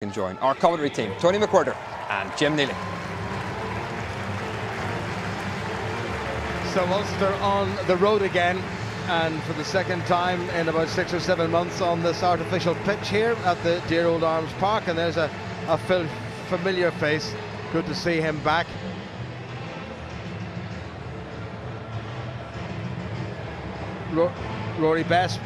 can join our commentary team, Tony McWhirter and Jim Neely. So Ulster on the road again, and for the second time in about 6 or 7 months on this artificial pitch here at the dear old Arms Park, and there's a familiar face. Good to see him back. Rory Best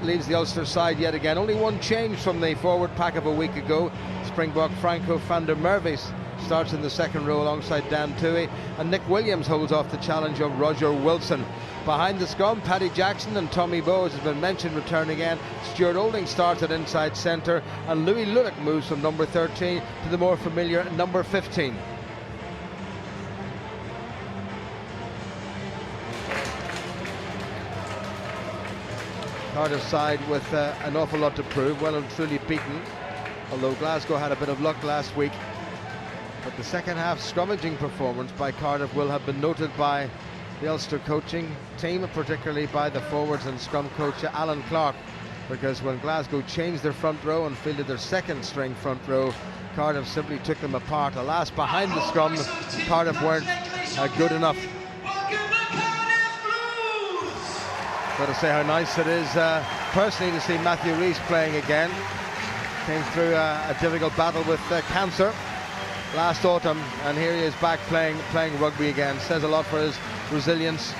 leads the Ulster side yet again. Only one change from the forward pack of a week ago. Springbok Franco van der Merwe starts in the second row alongside Dan Toohey, and Nick Williams holds off the challenge of Roger Wilson. Behind the scrum, Paddy Jackson and Tommy Bowes, has been mentioned, return again. Stuart Olding starts at inside centre, and Louis Ludick moves from number 13 to the more familiar number 15. Cardiff side with an awful lot to prove, well and truly beaten, although Glasgow had a bit of luck last week. But the second half scrummaging performance by Cardiff will have been noted by the Ulster coaching team, particularly by the forwards and scrum coach Alan Clark, because when Glasgow changed their front row and fielded their second string front row, Cardiff simply took them apart. Alas, behind the scrum, Cardiff weren't good enough. Got to say how nice it is personally to see Matthew Rees playing again. Came through a difficult battle with cancer last autumn, and here he is back playing rugby again. Says a lot for his resilience.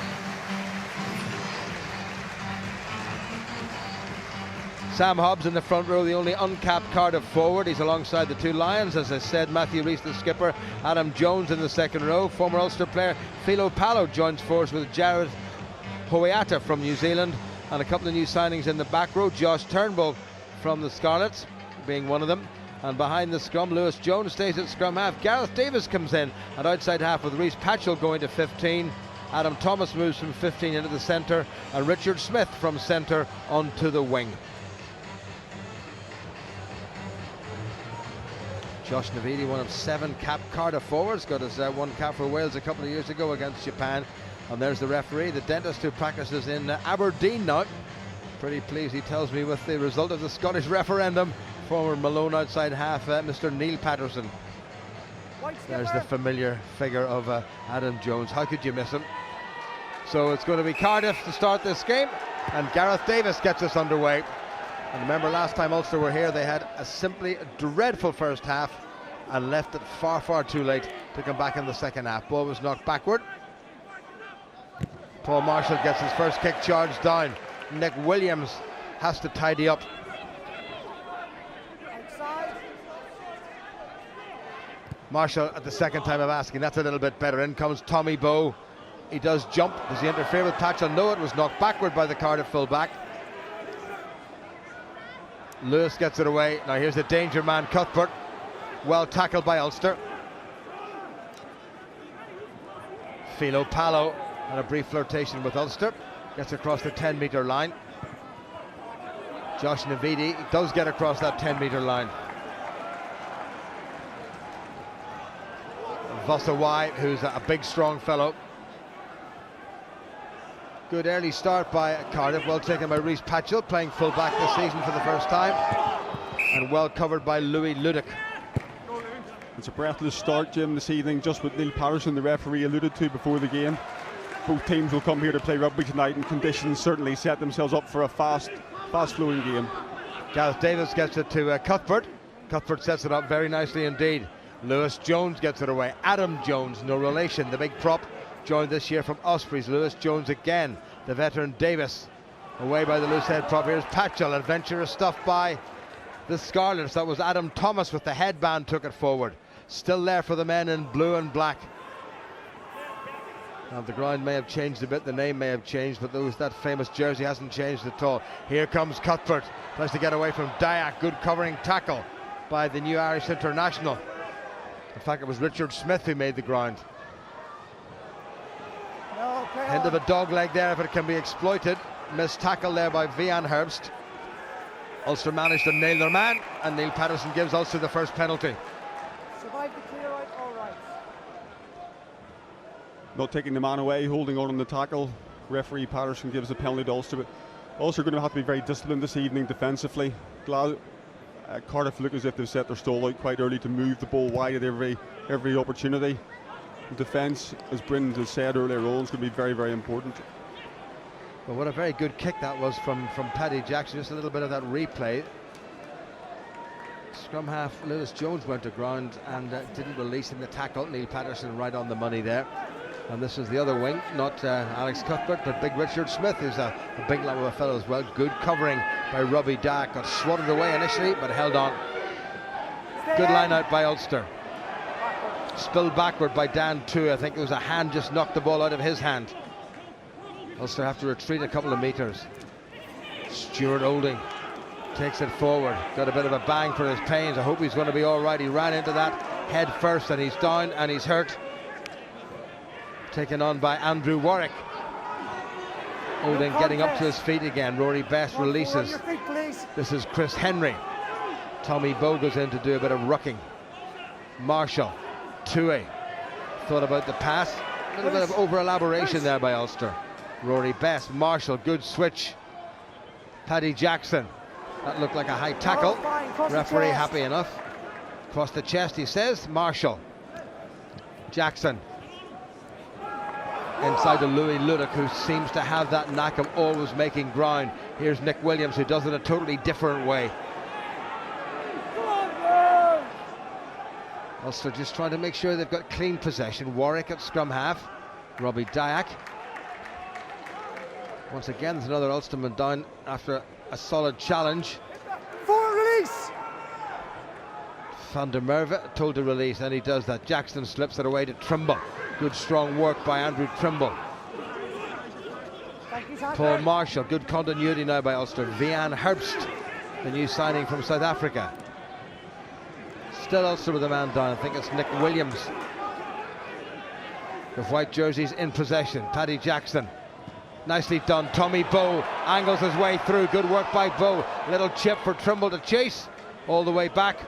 Sam Hobbs in the front row, the only uncapped Cardiff forward. He's alongside the two Lions, as I said. Matthew Rees, the skipper. Adam Jones in the second row. Former Ulster player Philo Palo joins force with Jared Hoeata from New Zealand, and a couple of new signings in the back row. Josh Turnbull from the Scarlets being one of them. And behind the scrum, Lewis Jones stays at scrum half. Gareth Davis comes in at outside half with Rhys Patchell going to 15. Adam Thomas moves from 15 into the centre, and Richard Smith from centre onto the wing. Josh Navidi, one of 7 capped Cardiff forwards, got his one cap for Wales a couple of years ago against Japan. And there's the referee, the dentist who practices in Aberdeen now. Pretty pleased, he tells me, with the result of the Scottish referendum. Former Malone outside half, Mr. Neil Patterson. There's the familiar figure of Adam Jones. How could you miss him? So it's going to be Cardiff to start this game, and Gareth Davis gets us underway. And remember, last time Ulster were here, they had a simply dreadful first half and left it far, far too late to come back in the second half. Ball was knocked backward. Paul Marshall gets his first kick charge down. Nick Williams has to tidy up. Marshall at the second time of asking, that's a little bit better. In comes Tommy Bowe. He does jump. Does he interfere with Patchell? No, it was knocked backward by the Cardiff full-back. Lewis gets it away. Now here's the danger man, Cuthbert. Well tackled by Ulster. Philo Palo had a brief flirtation with Ulster. Gets across the 10-metre line. Josh Navidi does get across that 10-metre line. Vossawai, who's a big, strong fellow. Good early start by Cardiff, well taken by Rhys Patchell, playing full-back this season for the first time. And well covered by Louis Ludick. It's a breathless start, Jim, this evening, just with Neil Patterson, the referee, alluded to before the game. Both teams will come here to play rugby tonight, and conditions certainly set themselves up for a fast-flowing game. Gareth Davis gets it to Cuthbert. Cuthbert sets it up very nicely indeed. Lewis Jones gets it away. Adam Jones, no relation, the big prop, joined this year from Ospreys. Lewis Jones again, the veteran Davis, away by the loose head prop. Here's Patchell, adventurous stuff by the Scarlets. That was Adam Thomas with the headband, took it forward. Still there for the men in blue and black. Now the ground may have changed a bit, the name may have changed, but that famous jersey hasn't changed at all. Here comes Cuthbert, tries to get away from Dyack. Good covering tackle by the new Irish international. In fact, it was Richard Smith who made the ground. End of a dog leg there if it can be exploited. Missed tackle there by Vian Herbst. Ulster managed to nail their man, and Neil Patterson gives Ulster the first penalty. Survive the clear out, all right. Not taking the man away, holding on the tackle. Referee Patterson gives a penalty to Ulster, but Ulster are going to have to be very disciplined this evening defensively. Cardiff look as if they've set their stall out quite early to move the ball wide at every opportunity. Defence, as Brendan has said earlier on, is going to be very, very important. Well, what a very good kick that was from Paddy Jackson. Just a little bit of that replay. Scrum half Lewis Jones went to ground and didn't release in the tackle. Neil Patterson right on the money there. And this is the other wing, not Alex Cuthbert, but big Richard Smith, who's a big lump of a fellow as well. Good covering by Robbie Dyak. Got swatted away initially, but held on. Good line out by Ulster. Spilled backward by Dan too. I think it was a hand just knocked the ball out of his hand. Ulster have to retreat a couple of meters. Stuart Olding takes it forward. Got a bit of a bang for his pains. I hope he's going to be all right. He ran into that head first and he's down and he's hurt. Taken on by Andrew Warwick. Olding getting up to his feet again. Rory Best releases. This is Chris Henry. Tommy Bowe goes in to do a bit of rucking. Marshall, Tue, thought about the pass. A little bit of over elaboration there by Ulster. Rory Best, Marshall, good switch. Paddy Jackson, that looked like a high tackle. Referee happy enough. Across the chest he says. Marshall, Jackson. Inside to Louis Ludick, who seems to have that knack of always making ground. Here's Nick Williams, who does it a totally different way. Ulster just trying to make sure they've got clean possession. Warwick at scrum half. Robbie Dyak. Once again, there's another Ulsterman down after a solid challenge. Forward release! Van der Merwe told to release, and he does that. Jackson slips it away to Trimble. Good strong work by Andrew Trimble. Paul Marshall, good continuity now by Ulster. Vian Herbst, the new signing from South Africa. Still Ulster with a man down. I think it's Nick Williams. The white jerseys in possession. Paddy Jackson. Nicely done. Tommy Bowe angles his way through. Good work by Bowe. Little chip for Trimble to chase. All the way back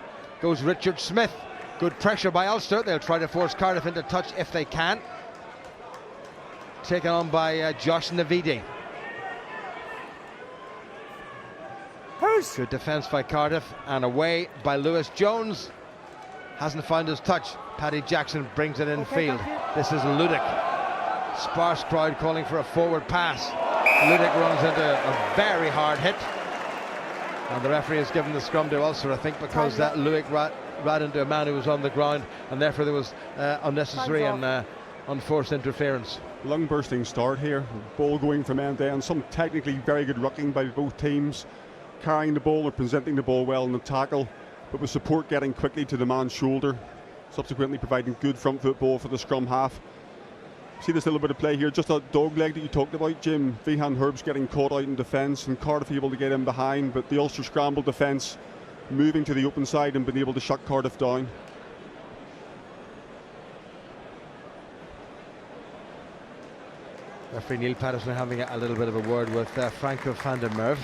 goes Richard Smith. Good pressure by Ulster. They'll try to force Cardiff into touch if they can. Taken on by Josh Navidi. Good defence by Cardiff, and away by Lewis Jones. Hasn't found his touch. Paddy Jackson brings it in field. This is Ludick. Sparse crowd calling for a forward pass. Ludick runs into a very hard hit, and the referee has given the scrum to Ulster, I think, because that Ludick ran into a man who was on the ground, and therefore there was unnecessary and unforced interference. Lung bursting start here. Ball going from end to end. Some technically very good rucking by both teams, carrying the ball or presenting the ball well in the tackle, but with support getting quickly to the man's shoulder, subsequently providing good front foot ball for the scrum half. See this little bit of play here, just that dog leg that you talked about, Jim. Vihan Herbst getting caught out in defence and Cardiff able to get in behind, but the Ulster scramble defence moving to the open side and being able to shut Cardiff down. Referee Neil Patterson having a little bit of a word with Franco van der Merwe.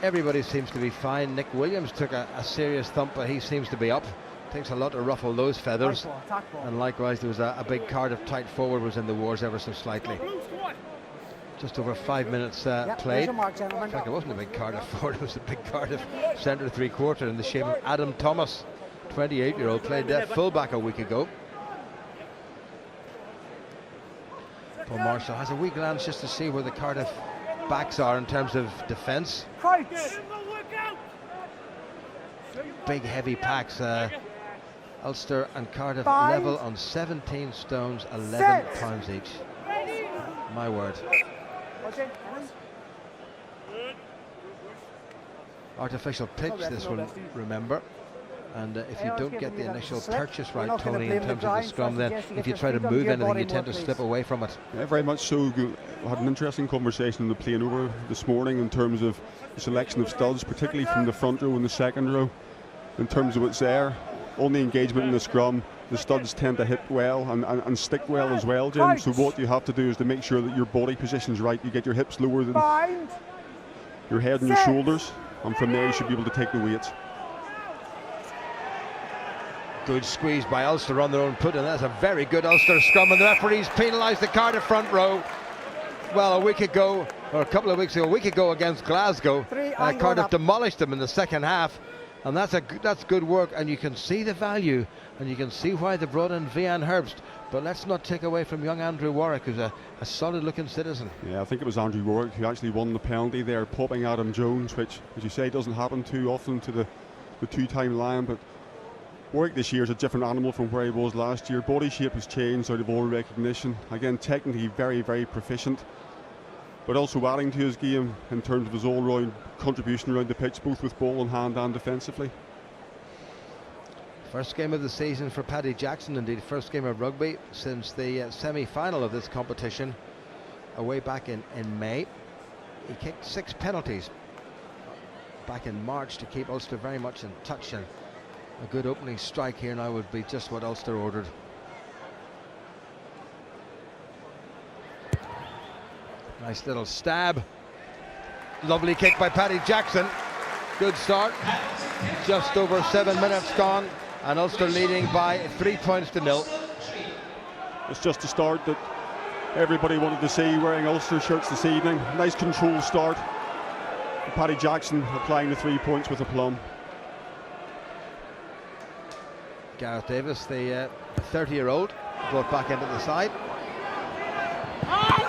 Everybody seems to be fine. Nick Williams took a serious thump, but he seems to be up. Takes a lot to ruffle those feathers. And likewise, there was a big Cardiff tight forward was in the wars ever so slightly. Just over 5 minutes played. In fact, it wasn't a big Cardiff forward, it was a big Cardiff centre three-quarter in the shape of Adam Thomas, 28-year-old, played full-back a week ago. Paul Marshall has a wee glance just to see where the Cardiff backs are in terms of defence. Big heavy packs. Ulster and Cardiff level on 17 stones, 11 pounds each. My word. Artificial pitch, this one, remember. And if you don't get the initial purchase right, Tony, in terms of the scrum, then if you try to move anything, you tend to slip away from it. Yeah, very much so. We had an interesting conversation in the plane over this morning in terms of the selection of studs, particularly from the front row and the second row. In terms of what's there, on the engagement in the scrum, the studs tend to hit well and stick well as well, Jim. So what you have to do is to make sure that your body position's right. You get your hips lower than your head and your shoulders, and from there you should be able to take the weights. Good squeeze by Ulster on their own foot, and that's a very good Ulster scrum, and the referees penalised the Cardiff front row. Well, a week ago, or a couple of weeks ago, a week ago against Glasgow, Cardiff demolished them in the second half, And that's good work, and you can see the value, and you can see why they brought in Vian Herbst. But let's not take away from young Andrew Warwick, who's a solid-looking citizen. Yeah, I think it was Andrew Warwick who actually won the penalty there, popping Adam Jones, which, as you say, doesn't happen too often to the two-time Lion. But Warwick this year is a different animal from where he was last year. Body shape has changed out of all recognition. Again, technically very, very proficient, but also adding to his game in terms of his all-round contribution around the pitch, both with ball in hand and defensively. First game of the season for Paddy Jackson, indeed first game of rugby since the semi-final of this competition away back in May. He kicked 6 penalties back in March to keep Ulster very much in touch, and a good opening strike here now would be just what Ulster ordered. Nice little stab. Lovely kick by Paddy Jackson. Good start. Just over 7 minutes gone, and Ulster leading by 3 points to 0. It's just a start that everybody wanted to see wearing Ulster shirts this evening. Nice controlled start. Paddy Jackson applying the 3 points with aplomb. Gareth Davis, the 30-year-old, brought back into the side.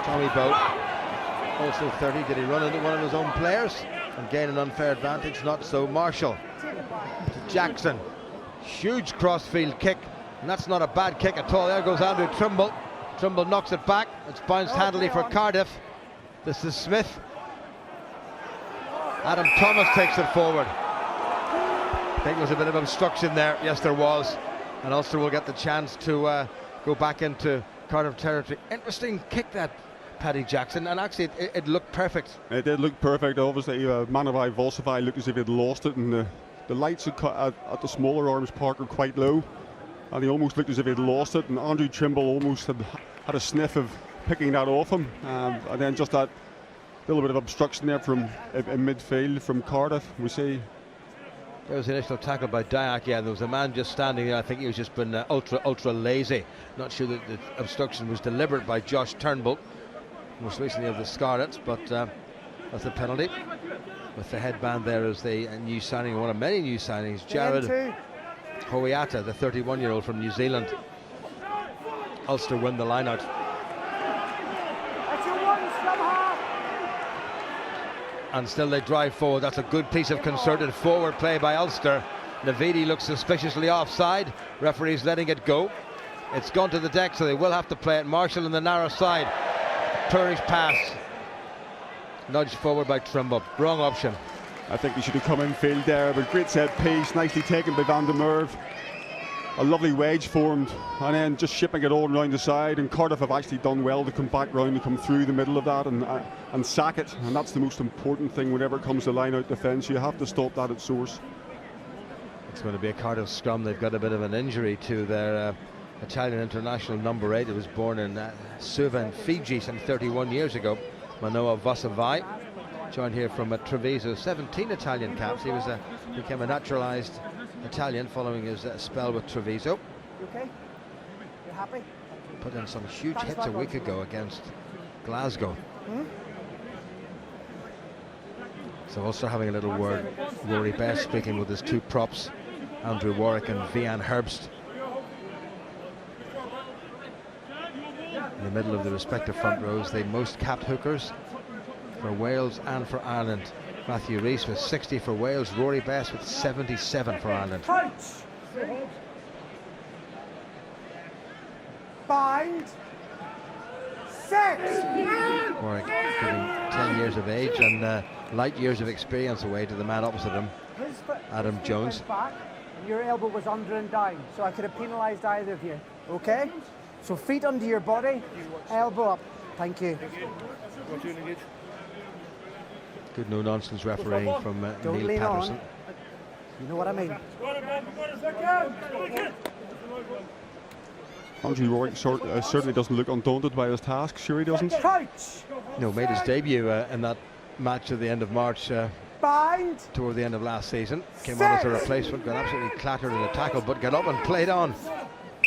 Tommy Boat, also 30. Did he run into one of his own players and gain an unfair advantage? Not so. Marshall to Jackson. Huge crossfield kick, and that's not a bad kick at all. There goes Andrew Trimble. Trimble knocks it back. It's bounced handily for Cardiff. This is Smith. Adam Thomas takes it forward. I think there was a bit of obstruction there. Yes, there was. And Ulster will get the chance to go back into Cardiff territory. Interesting kick, that Paddy Jackson, and actually it looked perfect. It did look perfect. Obviously, Manavai Volsavai looked as if he'd lost it, and the lights at the smaller arms park are quite low, and he almost looked as if he'd lost it. And Andrew Trimble almost had a sniff of picking that off him, and then just that little bit of obstruction there from in midfield from Cardiff. We see. There was the initial tackle by Dyack. Yeah, there was a man just standing there. I think he was just been ultra lazy. Not sure that the obstruction was deliberate by Josh Turnbull, most recently of the Scarlets, but that's a penalty. With the headband there as the new signing, one of many new signings, Jared Hoiata, the 31-year-old from New Zealand. Ulster win the line-out. And still they drive forward. That's a good piece of concerted forward play by Ulster. Navidi looks suspiciously offside. Referee's letting it go. It's gone to the deck, so they will have to play it. Marshall in the narrow side. Poorish pass. Nudged forward by Trimble. Wrong option. I think he should have come in field there, but great set piece, nicely taken by Van der Merwe. A lovely wedge formed, and then just shipping it all around the side. And Cardiff have actually done well to come back round and come through the middle of that and sack it. And that's the most important thing whenever it comes to line-out defence. You have to stop that at source. It's going to be a Cardiff scrum. They've got a bit of an injury to their Italian international number 8. It was born in Suva in Fiji some 31 years ago. Manoa Vasavai, joined here from Treviso. 17 Italian caps. He became a naturalised Italian following his spell with Treviso. You okay? You happy? Put in some huge hits a week ago against Glasgow. So also having a little word. Rory Best speaking with his 2 props, Andrew Warwick and Vian Herbst. In the middle of the respective front rows, the most capped hookers for Wales and for Ireland. Matthew Rees with 60 for Wales, Rory Best with 77 for Ireland. Bind. Set. Warwick getting 10 years of age and light years of experience away to the man opposite him, Adam Jones. Back, and your elbow was under and down, so I could have penalised either of you. Okay? So feet under your body, elbow up. Thank you. Good no-nonsense refereeing from Neil Patterson. On. You know what I mean? Andrew Warwick certainly doesn't look undaunted by his task. Sure he doesn't. No, made his debut in that match at the end of March, toward the end of last season. Came on as a replacement, got absolutely clattered in a tackle, but got up and played on.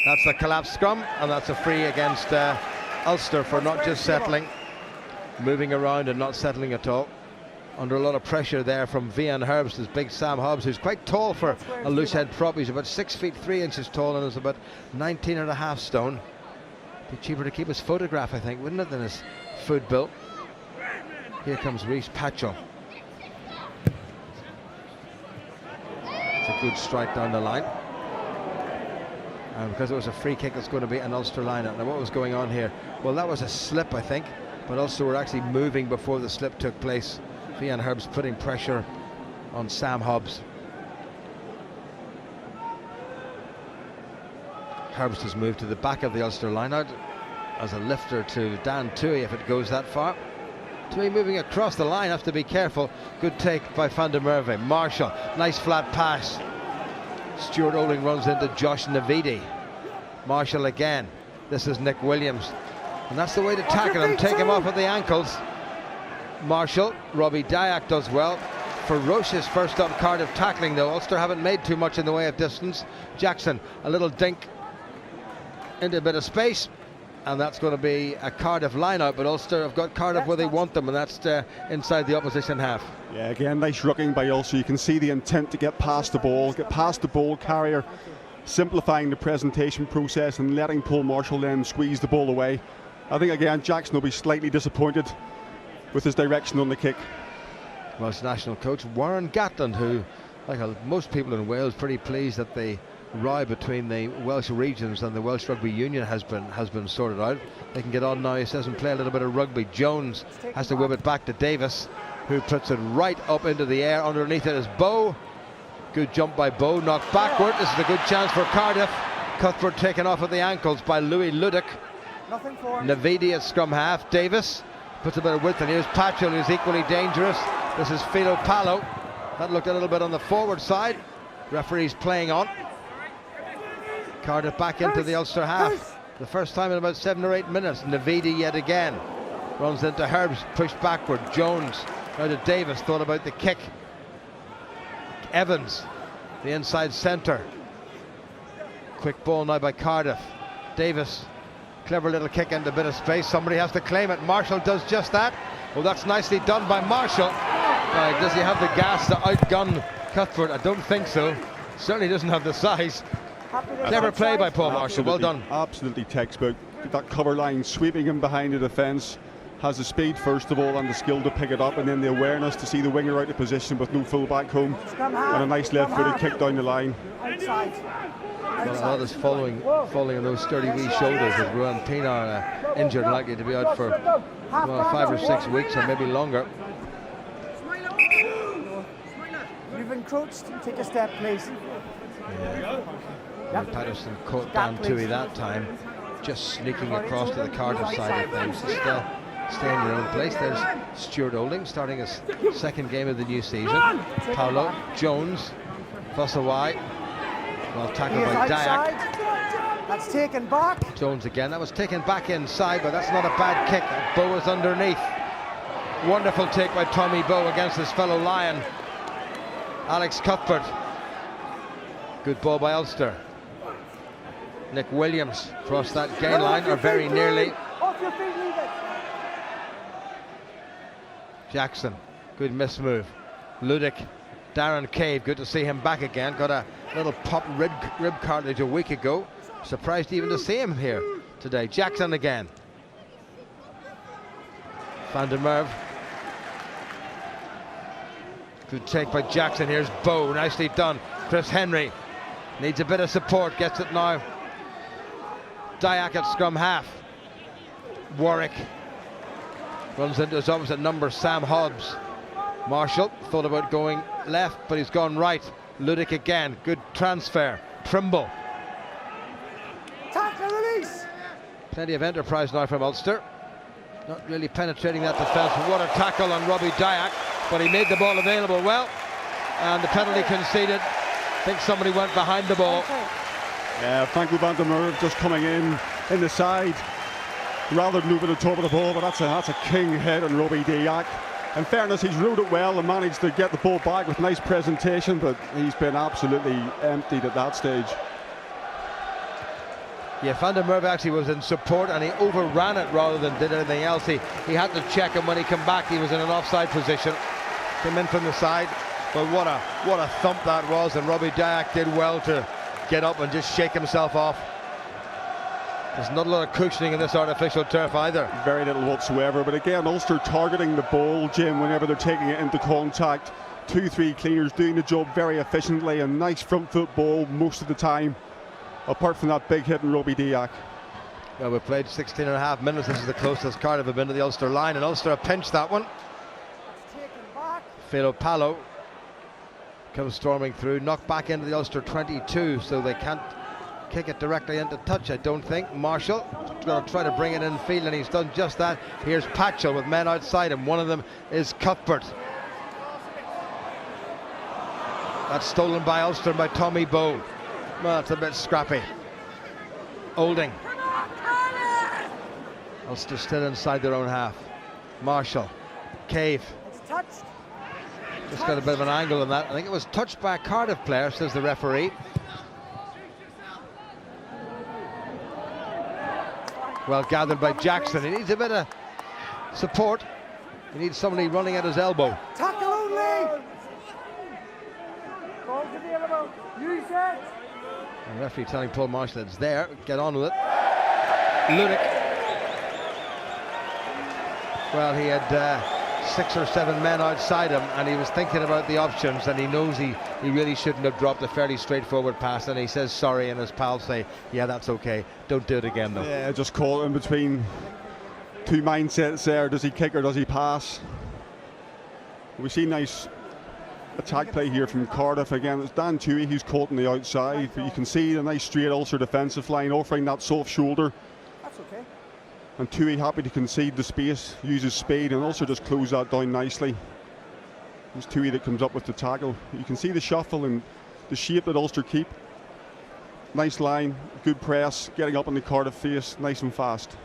That's a collapsed scrum, and that's a free against Ulster for not just settling, moving around and not settling at all. under a lot of pressure there from Vian Herbst. There's big Sam Hobbs, who's quite tall for a loose head prop. He's about 6 feet 3 inches tall and is about 19.5 stone. Be cheaper to keep his photograph, I think, wouldn't it, than his food bill. Here comes Rhys Patchell. It's a good strike down the line. And because it was a free kick, it's going to be an Ulster line-out. Now, what was going on here? Well, that was a slip, I think, but Ulster were actually moving before the slip took place. Vian Herbst putting pressure on Sam Hobbs. Herbst has moved to the back of the Ulster line-out as a lifter to Dan Toohey if it goes that far. Toohey moving across the line, have to be careful. Good take by Van der Merwe. Marshall, nice flat pass. Stuart Oling runs into Josh Navidi. Marshall again. This is Nick Williams. And that's the way to tackle him, take him off at the ankles. Marshall, Robbie Dyack does well. Ferocious first up Cardiff tackling though. Ulster haven't made too much in the way of distance. Jackson, a little dink into a bit of space. And that's going to be a Cardiff line-out, but Ulster have got Cardiff where they want them, and that's inside the opposition half. Yeah, again, nice rucking by Ulster. You can see the intent to get past the ball carrier, simplifying the presentation process and letting Paul Marshall then squeeze the ball away. I think, again, Jackson will be slightly disappointed with his direction on the kick. Welsh national coach Warren Gatland, who, like most people in Wales, pretty pleased that the row between the Welsh regions and the Welsh Rugby Union has been sorted out. They can get on now. He says and play a little bit of rugby. Jones has to whip it back to Davis, who puts it right up into the air. Underneath it is Bowe. Good jump by Bowe, knocked backward. This is a good chance for Cardiff. Cuthbert taken off at the ankles by Louis Ludick. Navidi at scrum half. Davis puts a bit of width, and here's Patchell, who's equally dangerous. This is Philo Palo. That looked a little bit on the forward side. Referee's playing on. Cardiff back into the Ulster half. The first time in about 7 or 8 minutes. Navidi yet again. Runs into Herbst, pushed backward. Jones now to Davis, thought about the kick. Evans, the inside centre. Quick ball now by Cardiff. Davis, clever little kick into a bit of space. Somebody has to claim it. Marshall does just that. Well, that's nicely done by Marshall. Does he have the gas to outgun Cuthbert? I don't think so. Certainly doesn't have the size. Clever play by Paul Marshall, well done. Absolutely textbook. That cover line sweeping him behind the defence. Has the speed first of all and the skill to pick it up, and then the awareness to see the winger out of position with no full back home. And a nice left-footed kick down the line. Well, a lot is falling on those sturdy wee shoulders, with Ruan Pienaar injured, likely to be out for 5 or 6 weeks or maybe longer. You've encroached. Take a step, please. Yeah. Patterson caught Dan Toohey that time, just sneaking across to the Cardiff side of things. Stay in your own place. There's Stuart Olding starting his second game of the new season. Paolo, Jones, Fossawai. Well tackled by Dyack. That's taken back. Jones again. That was taken back inside, but that's not a bad kick. Bowe is underneath. Wonderful take by Tommy Bowe against his fellow Lion, Alex Cuthbert. Good ball by Ulster. Nick Williams crossed that gain line, or very nearly. Off your feet, leave it. Jackson, good miss move. Ludick, Darren Cave, good to see him back again. Got a little pop rib cartilage a week ago. Surprised even to see him here today. Jackson again. Van der Merwe. Good take by Jackson. Here's Bowe, nicely done. Chris Henry needs a bit of support, gets it now. Dyack at scrum half. Warwick runs into his opposite number, Sam Hobbs. Marshall thought about going left, but he's gone right. Ludick again, good transfer. Trimble. Tackle, release. Plenty of enterprise now from Ulster. Not really penetrating that defence. What a tackle on Robbie Dyack, but he made the ball available well. And the penalty conceded. I think somebody went behind the ball. Yeah, Franco van der Merwe just coming in the side rather than moving the top of the ball, but that's a king head on Robbie Dyack. In fairness, he's ruled it well and managed to get the ball back with nice presentation, but he's been absolutely emptied at that stage. Yeah, Van der Merwe actually was in support and he overran it rather than did anything else. He had to check him when he came back. He was in an offside position. came in from the side, but what a thump that was, and Robbie Dyack did well to get up and just shake himself off. There's not a lot of cushioning in this artificial turf either. Very little whatsoever, but again, Ulster targeting the ball, Jim, whenever they're taking it into contact. 2-3 cleaners doing the job very efficiently, a nice front foot ball most of the time, apart from that big hit in Robbie Dyack. Well, we've played 16.5 minutes. This is the closest Cardiff have been to the Ulster line, and Ulster have pinched that one. Philo Palo comes storming through, knocked back into the Ulster 22, so they can't kick it directly into touch, I don't think. Marshall going to try to bring it in field, and he's done just that. Here's Patchell with men outside him. One of them is Cuthbert. That's stolen by Ulster by Tommy Bowe. Well, it's a bit scrappy. Olding. Ulster still inside their own half. Marshall. Cave. Just got a bit of an angle on that. I think it was touched by a Cardiff player, says the referee. Well gathered by Jackson. He needs a bit of support. He needs somebody running at his elbow. Tackle only! Ball to the elbow. Use it! And the referee telling Paul Marshall it's there. Get on with it. Ludick. Well, he had 6 or 7 men outside him, and he was thinking about the options, and he knows he really shouldn't have dropped a fairly straightforward pass, and he says sorry, and his pals say, yeah, that's okay, don't do it again though. Yeah, just caught in between two mindsets there. Does he kick or does he pass? We see nice attack play here from Cardiff. Again, it's Dan Tuohy who's caught on the outside, but you can see the nice straight Ulster defensive line offering that soft shoulder. That's okay. And Tuohy happy to concede the space, uses speed, and also just close that down nicely. It's Tuohy that comes up with the tackle. You can see the shuffle and the shape that Ulster keep. Nice line, good press, getting up on the Cardiff face, nice and fast.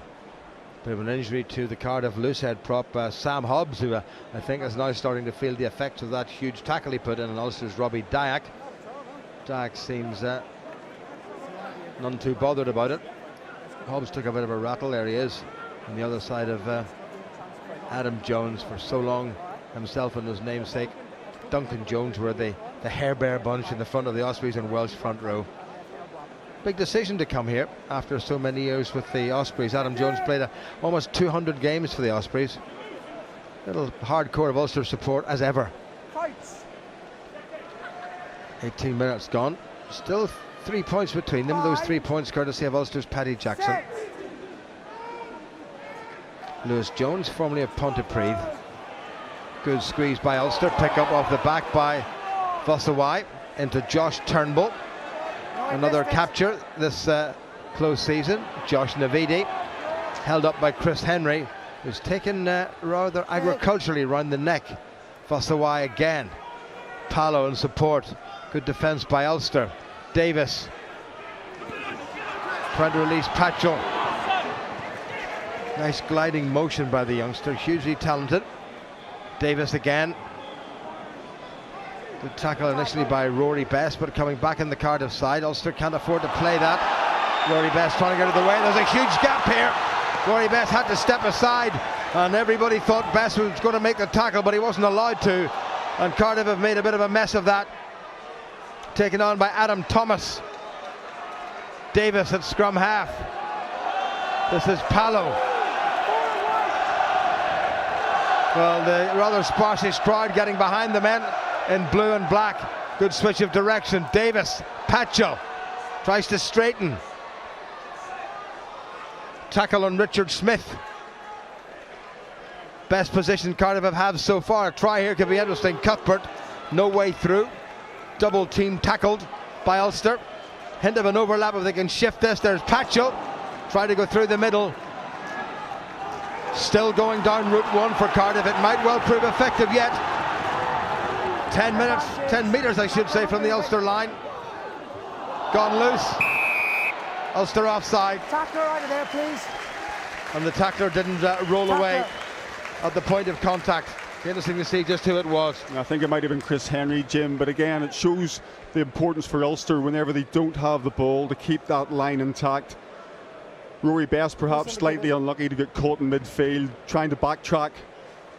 Bit of an injury to the Cardiff loosehead prop, Sam Hobbs, who I think is now starting to feel the effects of that huge tackle he put in, and Ulster's Robbie Dyack. Dyack seems none too bothered about it. Hobbs took a bit of a rattle. There he is on the other side of Adam Jones. For so long, himself and his namesake Duncan Jones were the hair bear bunch in the front of the Ospreys and Welsh front row. Big decision to come here after so many years with the Ospreys. Adam Jones played almost 200 games for the Ospreys. Little hardcore of Ulster support as ever. 18 minutes gone. Still 3 points between them. Those 3 points courtesy of Ulster's Paddy Jackson. Lewis Jones, formerly of Pontypridd. Good squeeze by Ulster. Pick up off the back by Vossawai into Josh Turnbull. Another capture this close season. Josh Navidi, held up by Chris Henry, who's taken rather agriculturally round the neck. Vossawai again. Palo in support. Good defence by Ulster. Davis trying to release Patchell. Nice gliding motion by the youngster, hugely talented. Davis again. Good tackle initially by Rory Best, but coming back in the Cardiff side. Ulster can't afford to play that. Rory Best trying to get out of the way. There's a huge gap here. Rory Best had to step aside, and everybody thought Best was going to make the tackle, but he wasn't allowed to. And Cardiff have made a bit of a mess of that. Taken on by Adam Thomas. Davis at scrum half. This is Palo. Well, the rather sparsish crowd getting behind the men in blue and black. Good switch of direction. Davis, Patchell tries to straighten. Tackle on Richard Smith. Best position Cardiff have had so far. A try here could be interesting. Cuthbert, no way through. Double team tackled by Ulster. Hint of an overlap if they can shift this. There's Patchell. Try to go through the middle. Still going down Route 1 for Cardiff. It might well prove effective yet. 10 metres I should say from the Ulster line. Gone loose. Ulster offside. Tackler out of there, please. And the tackler didn't roll away at the point of contact. Interesting to see just who it was. I think it might have been Chris Henry, Jim, but again it shows the importance for Ulster whenever they don't have the ball to keep that line intact. Rory Best perhaps slightly unlucky to get caught in midfield, trying to backtrack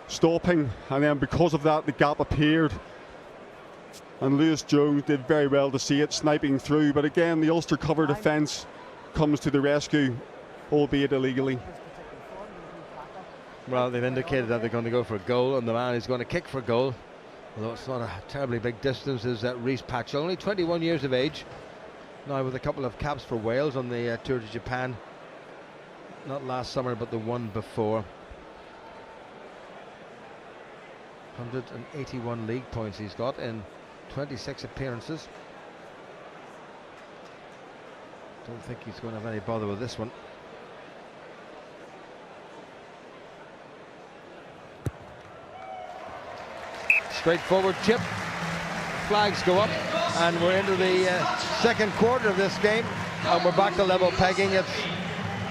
stopping, and then because of that the gap appeared, and Lewis Jones did very well to see it sniping through, but again the Ulster cover defence comes to the rescue, albeit illegally. Well, they've indicated that they're going to go for a goal, and the man who's going to kick for goal, although it's not a terribly big distance, is Rhys Patchell, only 21 years of age, now with a couple of caps for Wales on the Tour de Japan, not last summer but the one before. 181 league points he's got in 26 appearances. Don't think he's going to have any bother with this one. Straightforward chip. Flags go up, and we're into the second quarter of this game, and we're back to level pegging. It's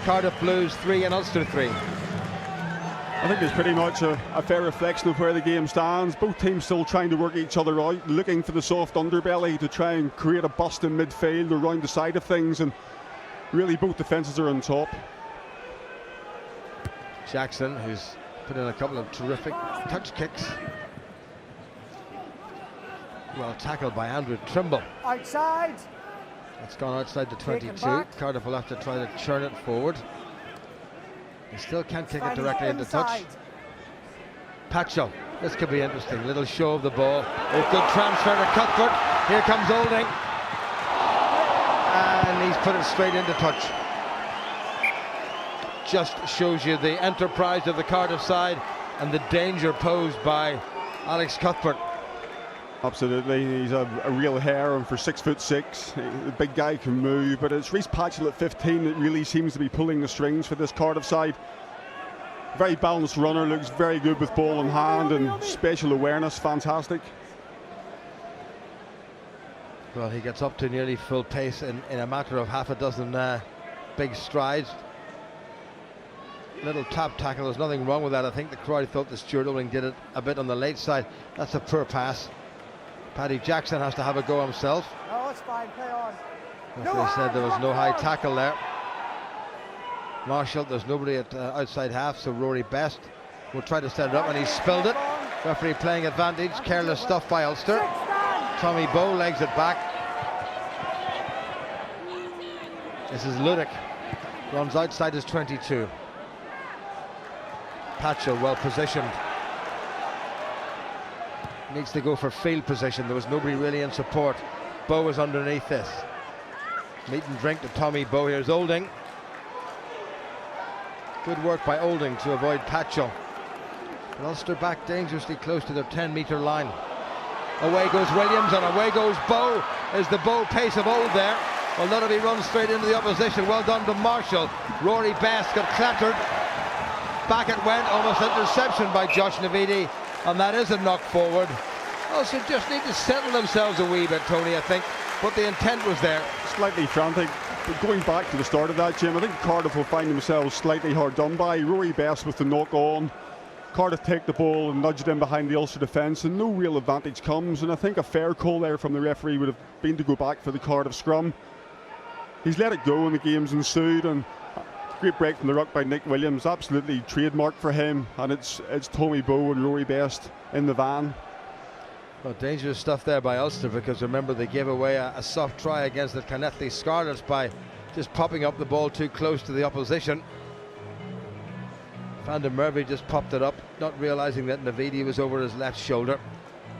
Cardiff Blues 3 and Ulster 3. I think it's pretty much a fair reflection of where the game stands. Both teams still trying to work each other out, looking for the soft underbelly to try and create a bust in midfield around the side of things, and really both defences are on top. Jackson, who's put in a couple of terrific touch kicks. Well tackled by Andrew Trimble. Outside. It's gone outside the 22. Cardiff will have to try to churn it forward. He still can't kick it directly into touch. Patchell, this could be interesting. Little show of the ball. A good transfer to Cuthbert. Here comes Olding. And he's put it straight into touch. Just shows you the enterprise of the Cardiff side and the danger posed by Alex Cuthbert. Absolutely, he's a real hare, and for 6'6", the big guy can move, but it's Rhys Patchell at 15 that really seems to be pulling the strings for this Cardiff side. Very balanced runner, looks very good with ball in hand, and spatial awareness fantastic. Well, he gets up to nearly full pace in a matter of half a dozen big strides. Little tap tackle, there's nothing wrong with that. I think the crowd thought that Stuart Olding did it a bit on the late side. That's a poor pass. Paddy Jackson has to have a go himself. No, it's fine, play on. Referee said there was no high tackle there. Marshall, there's nobody at outside half, so Rory Best will try to set it up, and he spilled it. Referee playing advantage, careless stuff by Ulster. Tommy Bowe legs it back. This is Ludick, runs outside his 22. Patchell well positioned. Needs to go for field position. There was nobody really in support. Bowe was underneath this. Meat and drink to Tommy Bowe. Here's Olding. Good work by Olding to avoid Patchell. But Ulster back dangerously close to their 10-metre line. Away goes Williams, and away goes Bowe. Is the Bowe pace of old there? Well, not if he runs straight into the opposition. Well done to Marshall. Rory Best got clattered. Back it went, almost interception by Josh Navidi, and that is a knock forward. Also just need to settle themselves a wee bit, Tony, I think, but the intent was there. Slightly frantic, but going back to the start of that, Jim, I think Cardiff will find themselves slightly hard done by. Rory Best with the knock on. Cardiff take the ball and nudge it in behind the Ulster defence, and no real advantage comes, and I think a fair call there from the referee would have been to go back for the Cardiff scrum. He's let it go and the game's ensued, and great break from the ruck by Nick Williams, absolutely trademark for him, and it's Tommy Bowe and Rory Best in the van. Well, dangerous stuff there by Ulster, because remember they gave away a soft try against the Carnethy Scarlets by just popping up the ball too close to the opposition. Van der Merwe just popped it up, not realising that Navidi was over his left shoulder,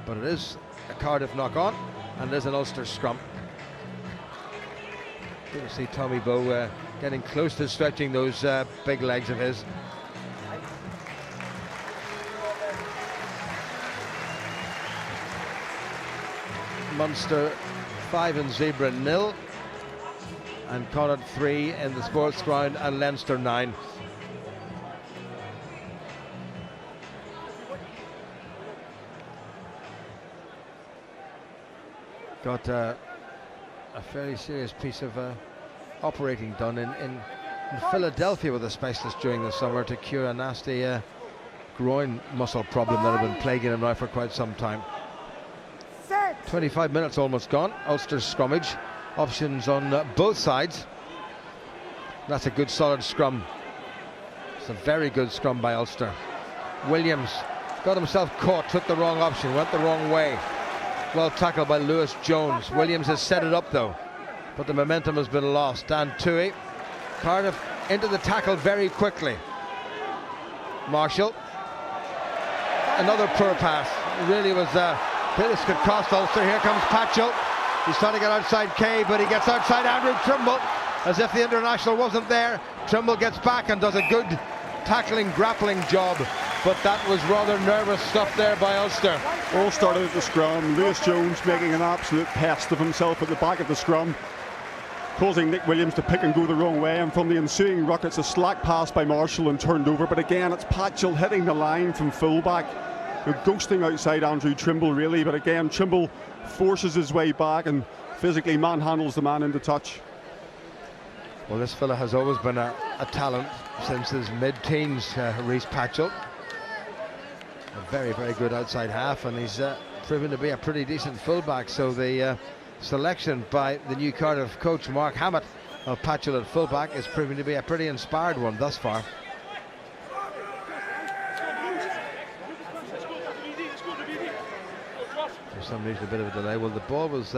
but it is a Cardiff knock on, and it is an Ulster scrum. Good to see Tommy Bowe getting close to stretching those big legs of his. Munster 5 and Zebra 0, and Connacht 3 in the sports ground, and Leinster 9. Got a fairly serious piece of operating done in Philadelphia with a specialist during the summer to cure a nasty groin muscle problem that had been plaguing him now for quite some time. 25 minutes almost gone. Ulster's scrummage. Options on both sides. That's a good solid scrum. It's a very good scrum by Ulster. Williams got himself caught, took the wrong option, went the wrong way. Well tackled by Lewis Jones. Williams has set it up though, but the momentum has been lost. Dan Toohey. Cardiff into the tackle very quickly. Marshall. Another poor pass. Really was this could cost Ulster. Here comes Patchell. He's trying to get outside Kay, but he gets outside Andrew Trimble, as if the international wasn't there. Trimble gets back and does a good tackling, grappling job, but that was rather nervous stuff there by Ulster. All started at the scrum. Lewis Jones making an absolute pest of himself at the back of the scrum, causing Nick Williams to pick and go the wrong way, and from the ensuing ruck it's a slack pass by Marshall and turned over, but again it's Patchell hitting the line from fullback. They're ghosting outside Andrew Trimble really, but again Trimble forces his way back and physically manhandles the man into touch. Well, this fella has always been a talent since his mid-teens, Rhys Patchell. A very, very good outside half, and he's proven to be a pretty decent fullback. So the selection by the new Cardiff coach, Mark Hammett, of Patchell at fullback is proving to be a pretty inspired one thus far. For some reason, a bit of a delay. Well, the ball was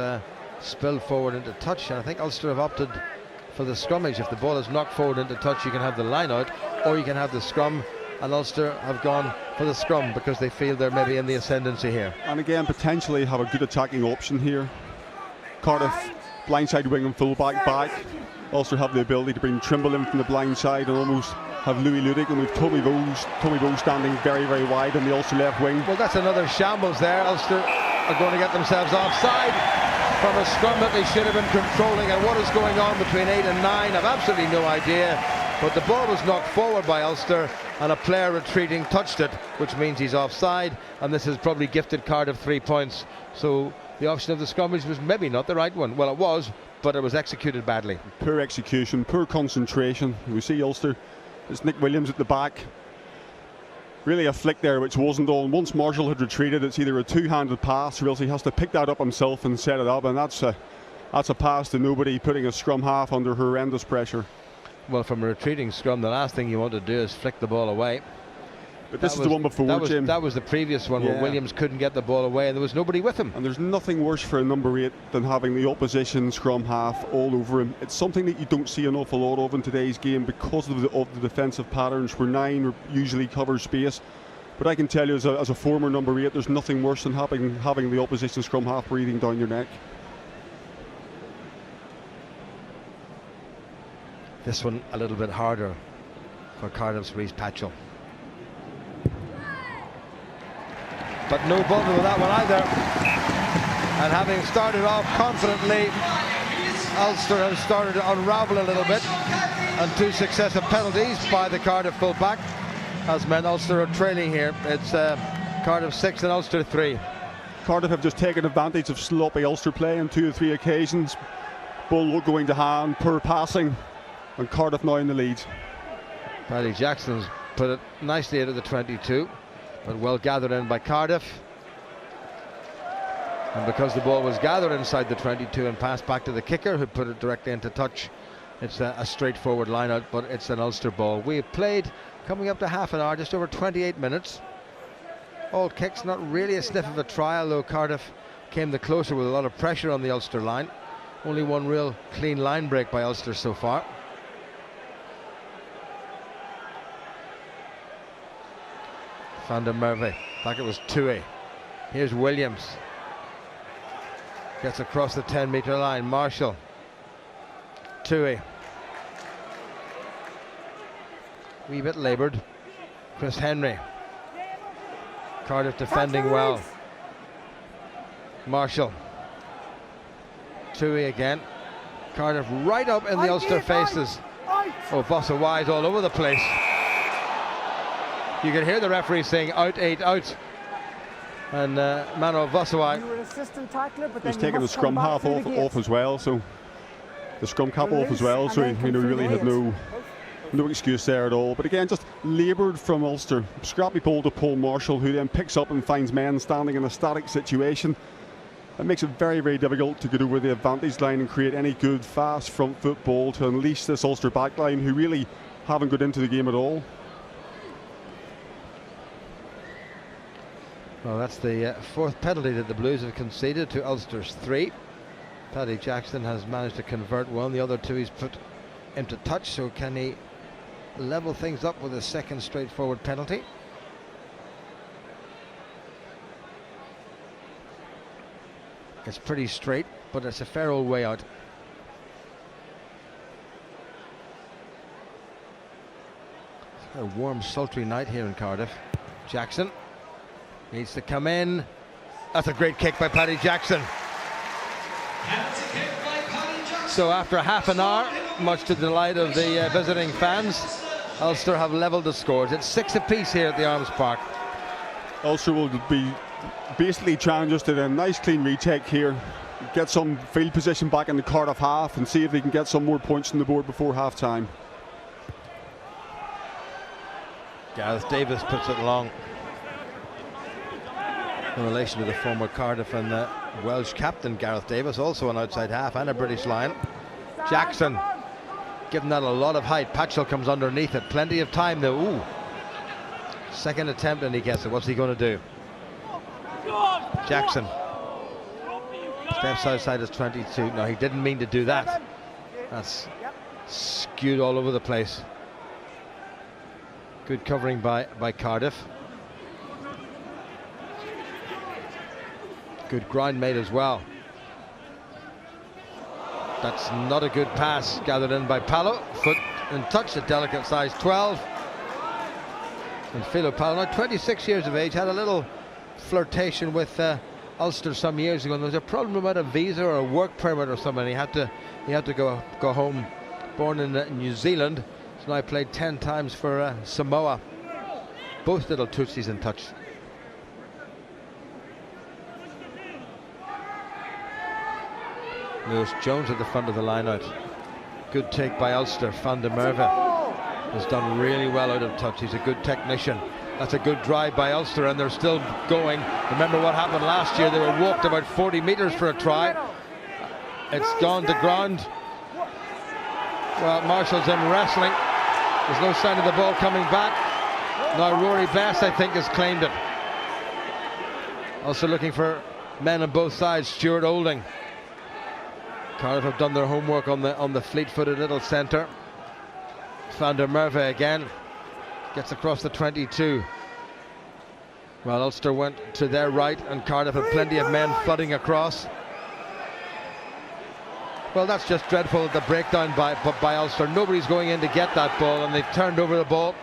spilled forward into touch, and I think Ulster have opted for the scrummage. If the ball is knocked forward into touch, you can have the line out, or you can have the scrum, and Ulster have gone for the scrum because they feel they're maybe in the ascendancy here. And again, potentially have a good attacking option here. Cardiff blindside wing and fullback back. Ulster have the ability to bring Trimble in from the blind side and almost have Louis Ludig, and with Tommy Bowe standing very, very wide on the Ulster left wing. Well, that's another shambles there. Ulster are going to get themselves offside from a scrum that they should have been controlling, and what is going on between 8 and 9, I've absolutely no idea, but the ball was knocked forward by Ulster and a player retreating touched it, which means he's offside, and this has probably gifted Cardiff 3 points. So the option of the scrummage was maybe not the right one. Well, it was, but it was executed badly. Poor execution, poor concentration. We see Ulster, it's Nick Williams at the back. Really a flick there which wasn't on. Once Marshall had retreated, it's either a two-handed pass or else he has to pick that up himself and set it up, and that's a pass to nobody, putting a scrum half under horrendous pressure. Well, from a retreating scrum, the last thing you want to do is flick the ball away. But this is the one before, Jim. That was the previous one where Williams couldn't get the ball away and there was nobody with him. And there's nothing worse for a number 8 than having the opposition scrum half all over him. It's something that you don't see an awful lot of in today's game because of the defensive patterns where 9 usually covers space. But I can tell you as a former number 8, there's nothing worse than having the opposition scrum half breathing down your neck. This one a little bit harder for Cardiff's Rhys Patchell. But no bother with that one either. And having started off confidently, Ulster has started to unravel a little bit, and 2 successive penalties by the Cardiff fullback has meant Ulster are trailing here. It's Cardiff 6 and Ulster 3. Cardiff have just taken advantage of sloppy Ulster play on 2 or 3 occasions. Ball going to hand, poor passing, and Cardiff now in the lead. Paddy Jackson's put it nicely out of the 22, but well gathered in by Cardiff. And because the ball was gathered inside the 22 and passed back to the kicker, who put it directly into touch, it's a straightforward line out, but it's an Ulster ball. We have played, coming up to half an hour, just over 28 minutes. All kicks, not really a sniff of a try, although Cardiff came the closer with a lot of pressure on the Ulster line. Only one real clean line break by Ulster so far. Van der Merwe, back it was Toohey. Here's Williams. Gets across the 10-metre line. Marshall. Toohey. Wee bit laboured. Chris Henry. Cardiff defending well. Marshall. Toohey again. Cardiff right up in the Ulster faces. Oh, Bossa wide all over the place. You can hear the referee saying out, 8, out. And Mano Vosawai. He's taking the scrum half off as well, so the scrum cap off as well, so he really had no excuse there at all. But again, just laboured from Ulster. Scrappy ball to Paul Marshall, who then picks up and finds men standing in a static situation. It makes it very, very difficult to get over the advantage line and create any good, fast front foot ball to unleash this Ulster backline, who really haven't got into the game at all. Well, that's the fourth penalty that the Blues have conceded to Ulster's 3. Paddy Jackson has managed to convert one. The other two he's put into touch. So can he level things up with a second straightforward penalty? It's pretty straight, but it's a fair old way out. It's a warm, sultry night here in Cardiff. Jackson needs to come in. That's a great kick by Paddy Jackson. So after half an hour, much to the delight of the visiting fans, Ulster have levelled the scores. It's 6 apiece here at the Arms Park. Ulster will be basically trying just to a nice clean retake here, get some field position back in the Cardiff half and see if they can get some more points on the board before half time. Gareth Davis puts it long. In relation to the former Cardiff and Welsh captain Gareth Davis, also an outside half and a British Lion. Jackson giving that a lot of height. Patchell comes underneath it. Plenty of time though. Ooh. Second attempt and he gets it. What's he going to do? Jackson steps outside his 22. No, he didn't mean to do that. That's skewed all over the place. Good covering by Cardiff. Good ground made as well. That's not a good pass gathered in by Palo. Foot and touch, a delicate size 12. And Philo Palo, now 26 years of age, had a little flirtation with Ulster some years ago, and there was a problem about a visa or a work permit or something. He had to go home. Born in New Zealand, so now played 10 times for Samoa. Both little tootsies in touch. Lewis Jones at the front of the line out. Good take by Ulster. Van der Merwe has done really well out of touch. He's a good technician. That's a good drive by Ulster, and they're still going. Remember what happened last year? They were walked about 40 metres for a try. It's gone to ground. Well, Marshall's in wrestling. There's no sign of the ball coming back. Now Rory Best, I think, has claimed it. Also looking for men on both sides. Stuart Olding. Cardiff have done their homework on the fleet-footed little centre. Van der Merwe again gets across the 22. Well, Ulster went to their right and Cardiff had plenty of men flooding across. Well, that's just dreadful, the breakdown by Ulster. Nobody's going in to get that ball, and they've turned over the ball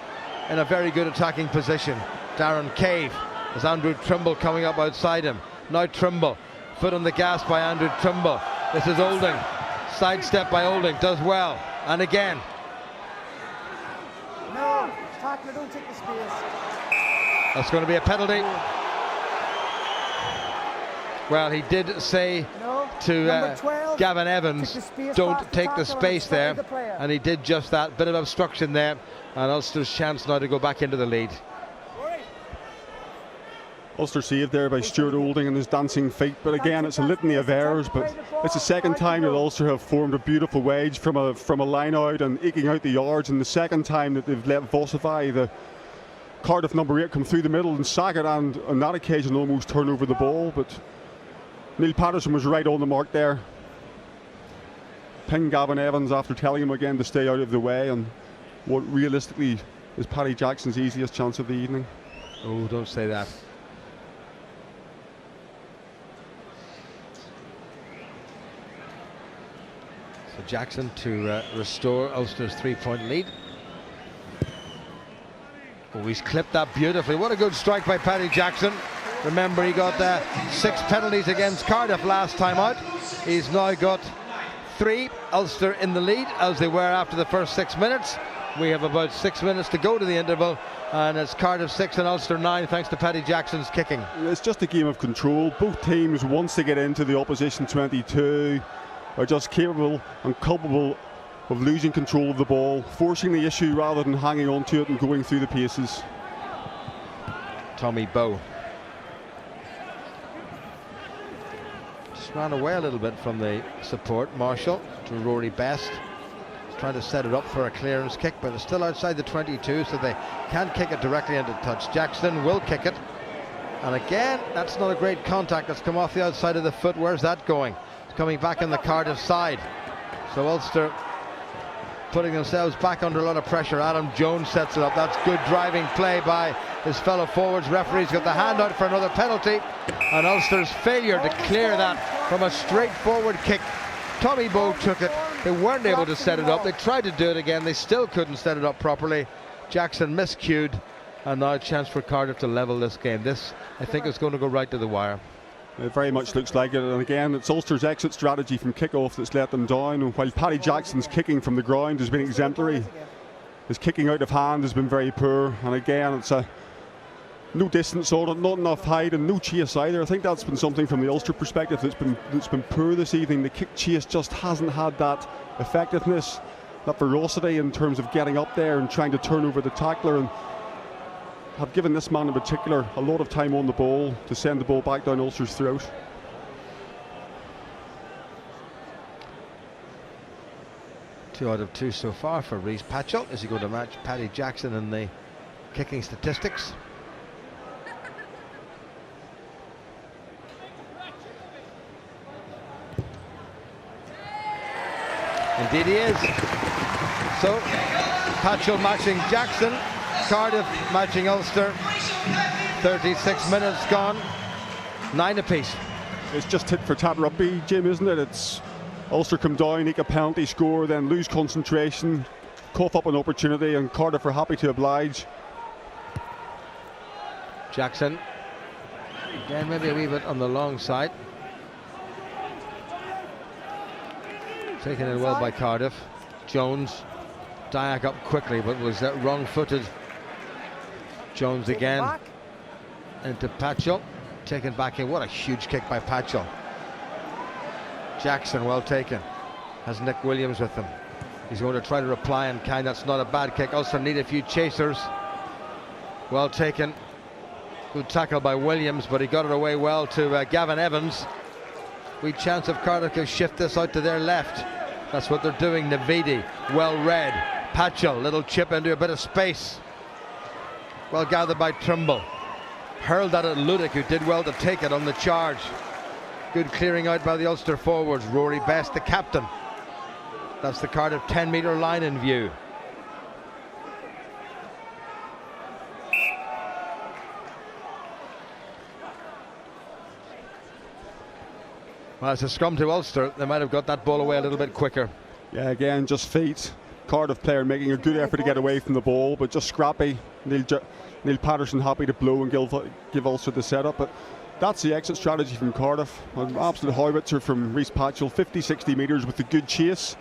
in a very good attacking position. Darren Cave, as Andrew Trimble coming up outside him. Now Trimble, foot on the gas by Andrew Trimble. This is Olding, sidestep by Olding, does well, and again. No, tackler, don't take the space. That's going to be a penalty. Well, he did say to 12, Gavin Evans, don't take the space there, and he did just that. Bit of obstruction there, and Ulster's chance now to go back into the lead. Ulster saved there by Stuart Olding and his dancing feet, but again it's a litany of errors. But it's the second time that Ulster have formed a beautiful wedge from a line out and eking out the yards, and the second time that they've let Vosify, the Cardiff number 8, come through the middle and sack it, and on that occasion almost turn over the ball. But Neil Patterson was right on the mark there. Ping Gavin Evans after telling him again to stay out of the way, and what realistically is Paddy Jackson's easiest chance of the evening. Oh, don't say that. So Jackson to restore Ulster's 3-point lead. Oh, he's clipped that beautifully. What a good strike by Paddy Jackson. Remember, he got 6 penalties against Cardiff last time out. He's now got 3. Ulster in the lead, as they were after the first 6 minutes. We have about 6 minutes to go to the interval, and it's Cardiff 6 and Ulster 9 thanks to Paddy Jackson's kicking. It's just a game of control. Both teams, once they get into the opposition 22, are just capable and culpable of losing control of the ball, forcing the issue rather than hanging on to it and going through the paces. Tommy Bowe just ran away a little bit from the support. Marshall to Rory Best, trying to set it up for a clearance kick, but it's still outside the 22, so they can't kick it directly into touch. Jackson will kick it, And again, that's not a great contact. That's come off the outside of the foot. Where's that going? It's coming back on the Cardiff side. So Ulster putting themselves back under a lot of pressure. Adam Jones sets it up. That's good driving play by his fellow forwards. Referee's got the hand out for another penalty. And Ulster's failure to clear that from a straightforward kick. Tommy Bowe took it. They weren't able to set it up. They tried to do it again. They still couldn't set it up properly. Jackson miscued. And now a chance for Cardiff to level this game. This, I think, is going to go right to the wire. It very much looks like it, and again it's Ulster's exit strategy from kick-off that's let them down. And while Paddy Jackson's kicking from the ground has been exemplary, his kicking out of hand has been very poor. And again, it's no distance on it, not enough height, and no chase either. I think that's been something from the Ulster perspective that's been poor this evening. The kick chase just hasn't had that effectiveness, that ferocity in terms of getting up there and trying to turn over the tackler, and have given this man in particular a lot of time on the ball to send the ball back down Ulster's throat. Two out of two so far for Rhys Patchell. Is he going to match Paddy Jackson in the kicking statistics? Indeed he is. So Patchell matching Jackson, Cardiff matching Ulster. 36 minutes gone, 9 apiece. It's just tit for tat rugby, Jim, isn't it? It's Ulster come down, make a penalty, score, then lose concentration, cough up an opportunity, and Cardiff are happy to oblige. Jackson, again maybe a wee bit on the long side. Taken in well by Cardiff. Jones, Dyack up quickly, but was wrong-footed. Jones again into Patchell, taken back in. What a huge kick by Patchell. Jackson well taken, has Nick Williams with him. He's going to try to reply in kind. That's not a bad kick. Also need a few chasers. Well taken, good tackle by Williams, but he got it away well to Gavin Evans. We chance of Cardiff to shift this out to their left. That's what they're doing. Navidi well read. Patchell, little chip into a bit of space. Well gathered by Trimble. Hurled that at Ludick, who did well to take it on the charge. Good clearing out by the Ulster forwards. Rory Best, the captain. That's the Cardiff 10-metre line in view. Well, it's a scrum to Ulster. They might have got that ball away a little bit quicker. Yeah, again, just feet. Cardiff player making a good effort to get away from the ball, but just scrappy. Neil Patterson happy to blow and give Ulster the setup, but that's the exit strategy from Cardiff. An absolute howitzer from Rhys Patchell, 50-60 metres with a good chase,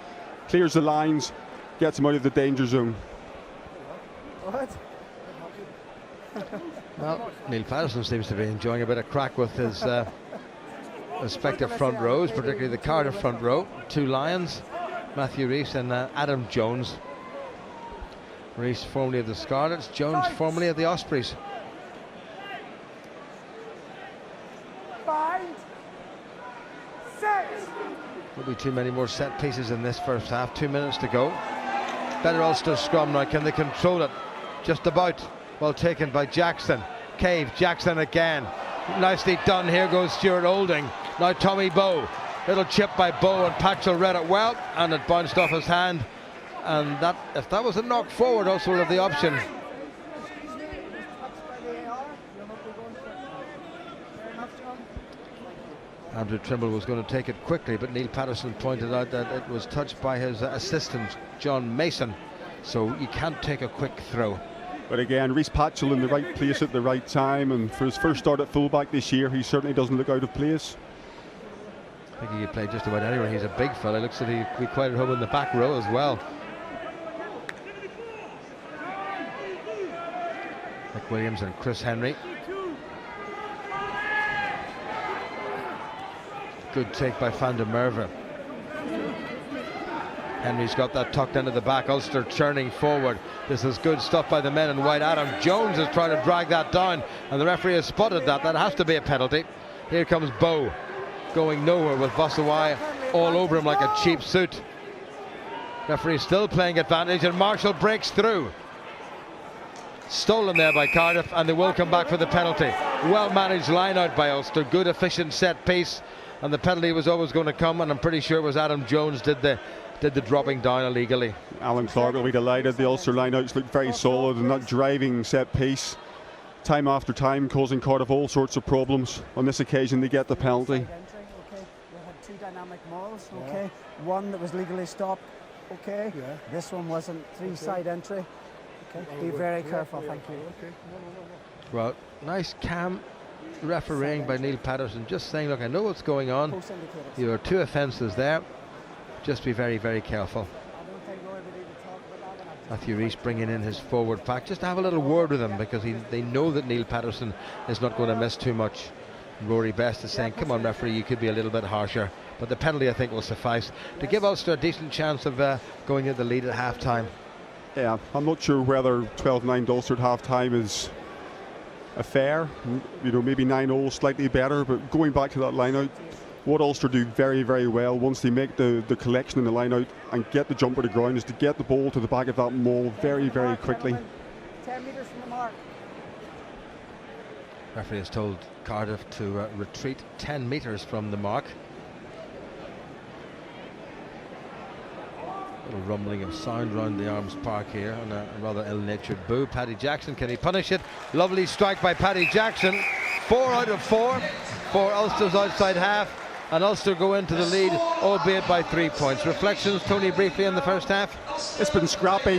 clears the lines, gets him out of the danger zone. What? Well, Neil Patterson seems to be enjoying a bit of crack with his respective front rows, particularly the Cardiff front row. Two Lions, Matthew Rhys and Adam Jones. Rhys formerly of the Scarlets, Jones formerly of the Ospreys. 5, 6. Will be too many more set pieces in this first half. 2 minutes to go. Better Ulster scrum now. Can they control it? Just about. Well taken by Jackson. Cave, Jackson again. Nicely done. Here goes Stuart Olding. Now Tommy Bowe. Little chip by Bowe, and Patchell read it well, and it bounced off his hand. And that, if that was a knock forward, also will have the option. Andrew Trimble was going to take it quickly, but Neil Patterson pointed out that it was touched by his assistant, John Mason. So you can't take a quick throw. But again, Rhys Patchell in the right place at the right time, and for his first start at fullback this year, he certainly doesn't look out of place. I think he could play just about anywhere. He's a big fella. Looks like he could be quite at home in the back row as well. Nick Williams and Chris Henry. Good take by Van der Merwe. Henry's got that tucked into the back. Ulster churning forward. This is good stuff by the men in white. Adam Jones is trying to drag that down, and the referee has spotted that. That has to be a penalty. Here comes Bowe, going nowhere with Vasawai all over him like a cheap suit. Referee still playing advantage, and Marshall breaks through. Stolen there by Cardiff, and they will come back for the penalty. Well managed line out by Ulster, good efficient set piece, and the penalty was always going to come, and I'm pretty sure it was Adam Jones did the dropping down illegally. Alan Clark will be delighted. The Ulster lineouts look very solid, and that driving set piece, time after time, causing Cardiff all sorts of problems. On this occasion, they get the penalty. Okay, we had two dynamic mauls. Okay, one that was legally stopped. Okay, this one wasn't. Three-side entry. Okay, be very careful. Thank you. Well, nice calm refereeing by Neil Patterson, just saying, look, I know what's going on. There are two offences there. Just be very, very careful. Matthew Rees bringing in his forward pack just to have a little word with him, because they know that Neil Patterson is not going to miss too much. Rory Best is saying, come on referee, you could be a little bit harsher, but the penalty I think will suffice to give Ulster a decent chance of going into the lead at half time. Yeah, I'm not sure whether 12-9 Ulster at half time is a fair, maybe 9-0 slightly better, but going back to that line out, what Ulster do very, very well once they make the collection in the line out and get the jumper to ground is to get the ball to the back of that maul very, very quickly. 10 metres from the mark. Referee has told Cardiff to retreat 10 metres from the mark. A little rumbling of sound round the Arms Park here, and a rather ill-natured boo. Paddy Jackson, can he punish it? Lovely strike by Paddy Jackson. 4 out of 4 for Ulster's outside half, and Ulster go into the lead, albeit by 3 points. Reflections, Tony, briefly in the first half? It's been scrappy.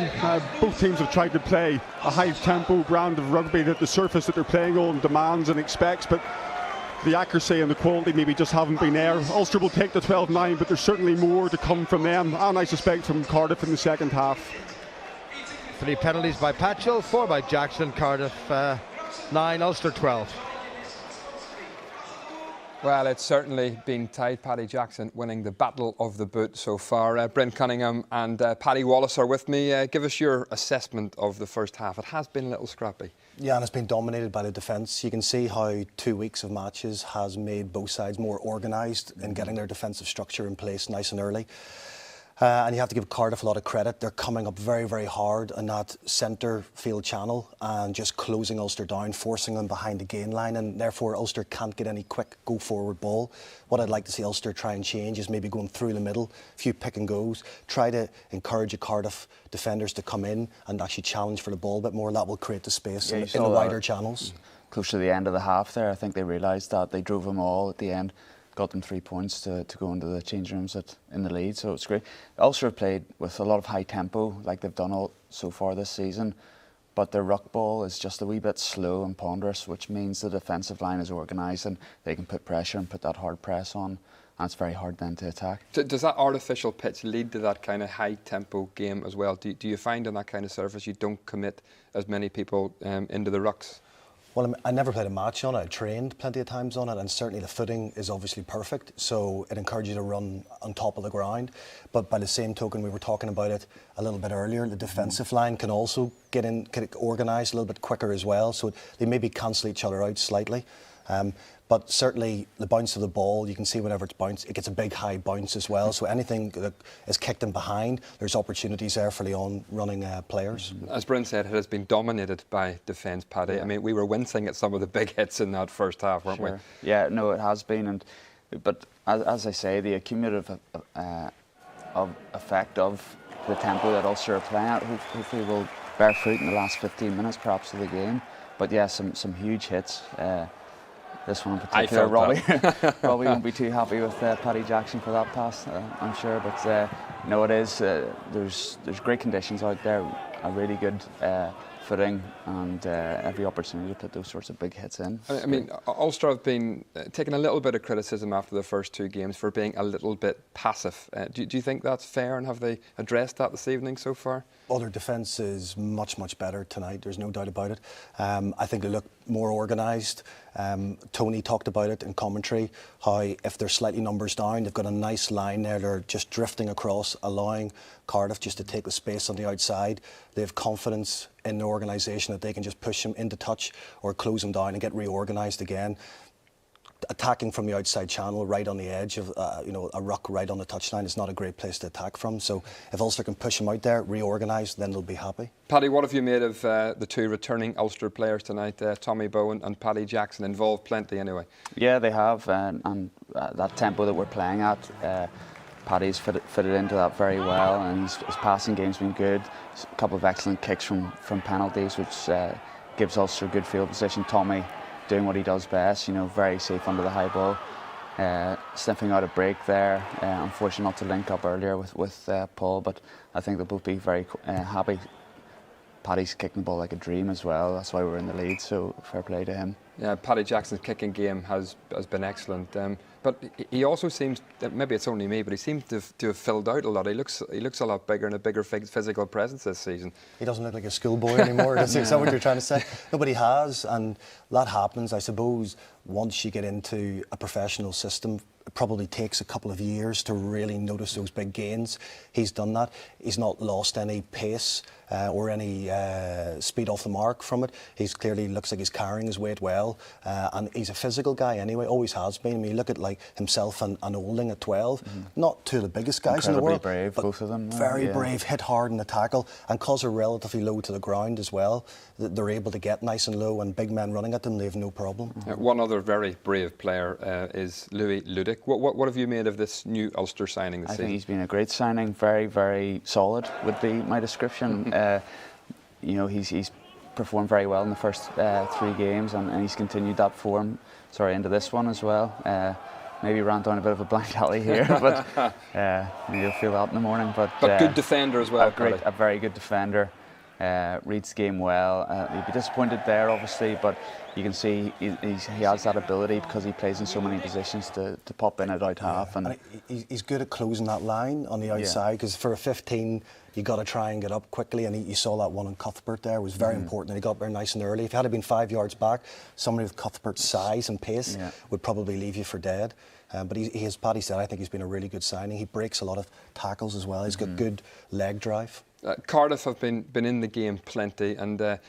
Both teams have tried to play a high-tempo brand of rugby that the surface that they're playing on demands and expects, but the accuracy and the quality maybe just haven't been there. Ulster will take the 12-9, but there's certainly more to come from them, and I suspect from Cardiff in the second half. 3 penalties by Patchell, 4 by Jackson. Cardiff 9, Ulster 12. Well, it's certainly been tight. Paddy Jackson winning the battle of the boot so far. Brent Cunningham and Paddy Wallace are with me. Give us your assessment of the first half. It has been a little scrappy. Yeah, and it's been dominated by the defence. You can see how 2 weeks of matches has made both sides more organised in getting their defensive structure in place nice and early. And you have to give Cardiff a lot of credit. They're coming up very, very hard on that centre field channel and just closing Ulster down, forcing them behind the gain line, and therefore Ulster can't get any quick go-forward ball. What I'd like to see Ulster try and change is maybe going through the middle, a few pick and goes, try to encourage the Cardiff defenders to come in and actually challenge for the ball a bit more. That will create the space in the wider channels. Close to the end of the half there, I think they realised that. They drove them all at the end. Got them 3 points to go into the change rooms in the lead, so it's great. Ulster have played with a lot of high tempo, like they've done all so far this season, but their ruck ball is just a wee bit slow and ponderous, which means the defensive line is organised and they can put pressure and put that hard press on, and it's very hard then to attack. Does that artificial pitch lead to that kind of high tempo game as well? Do you find on that kind of surface you don't commit as many people into the rucks? Well, I never played a match on it. I trained plenty of times on it, and certainly the footing is obviously perfect, so it encourages you to run on top of the ground. But by the same token, we were talking about it a little bit earlier, the defensive line can also get organised a little bit quicker as well, so they maybe cancel each other out slightly. But certainly the bounce of the ball, you can see whenever it's bounced, it gets a big high bounce as well. So anything that is kicked in behind, there's opportunities there for the on-running players. As Bryn said, it has been dominated by defence, Paddy. Yeah. I mean, we were wincing at some of the big hits in that first half, weren't we? Yeah, no, it has been. But as I say, the accumulative effect of the tempo that Ulster are playing at hopefully will bear fruit in the last 15 minutes perhaps of the game. But yeah, some huge hits. This one in particular, Robbie won't be too happy with Paddy Jackson for that pass, I'm sure. But no, it is. There's great conditions out there, a really good footing, and every opportunity to put those sorts of big hits in. I mean, Ulster have been taking a little bit of criticism after the first 2 games for being a little bit passive. Do you think that's fair, and have they addressed that this evening so far? Well, their defence is much, much better tonight. There's no doubt about it. I think they look more organised. Tony talked about it in commentary, how if they're slightly numbers down, they've got a nice line there. They're just drifting across, allowing Cardiff just to take the space on the outside. They have confidence in the organisation that they can just push them into touch or close them down and get reorganised again. attacking from the outside channel, right on the edge of a ruck right on the touchline, is not a great place to attack from. So if Ulster can push him out there, reorganise, then they'll be happy. Paddy, what have you made of the two returning Ulster players tonight, Tommy Bowen and Paddy Jackson? Involved plenty anyway. Yeah, they have, and that tempo that we're playing at, Paddy's fitted into that very well, and his passing game's been good. A couple of excellent kicks from penalties, which gives Ulster good field position. Tommy doing what he does best, very safe under the high ball, sniffing out a break there. Unfortunate not to link up earlier with Paul, but I think they'll both be very happy. Paddy's kicking the ball like a dream as well. That's why we're in the lead, so fair play to him. Yeah, Paddy Jackson's kicking game has been excellent. But he also seems, maybe it's only me, but he seems to have filled out a lot. He looks a lot bigger and a bigger physical presence this season. He doesn't look like a schoolboy anymore, does he? Is that what you're trying to say? No, but he has, and that happens, I suppose, once you get into a professional system. It probably takes a couple of years to really notice those big gains. He's done that. He's not lost any pace or any speed off the mark from it. He's clearly looks like he's carrying his weight well, and he's a physical guy anyway. Always has been. I mean, you look at like himself and Olding at 12. Not two of the biggest guys in the world. Brave, but both of them. Very brave. Hit hard in the tackle, and because they're relatively low to the ground as well, they're able to get nice and low. And big men running at them, they have no problem. One other very brave player is Louis Ludic. What have you made of this new Ulster signing this season? I think he's been a great signing. Very, very solid would be my description. He's performed very well in the first 3 games, and he's continued that form. Into this one as well. Maybe ran down a bit of a blank alley here, but you'll feel that in the morning. But good defender as well. A very good defender. Reads the game well. He'd be disappointed there, obviously, but you can see he has that ability because he plays in so many positions to pop in at out half. And he's good at closing that line on the outside, because for a 15, you got to try and get up quickly. And you saw that one on Cuthbert there was very important. And he got there nice and early. If he had been 5 yards back, somebody with Cuthbert's size and pace would probably leave you for dead. But he, as Paddy said, I think he's been a really good signing. He breaks a lot of tackles as well. He's got good leg drive. Cardiff have been in the game plenty, and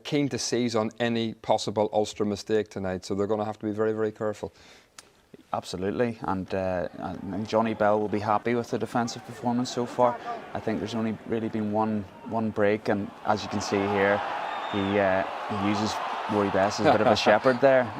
keen to seize on any possible Ulster mistake tonight, so they're going to have to be very, very careful. Absolutely, and Johnny Bell will be happy with the defensive performance so far. I think there's only really been one break, and as you can see here, he uses Rory Best as a bit of a shepherd there.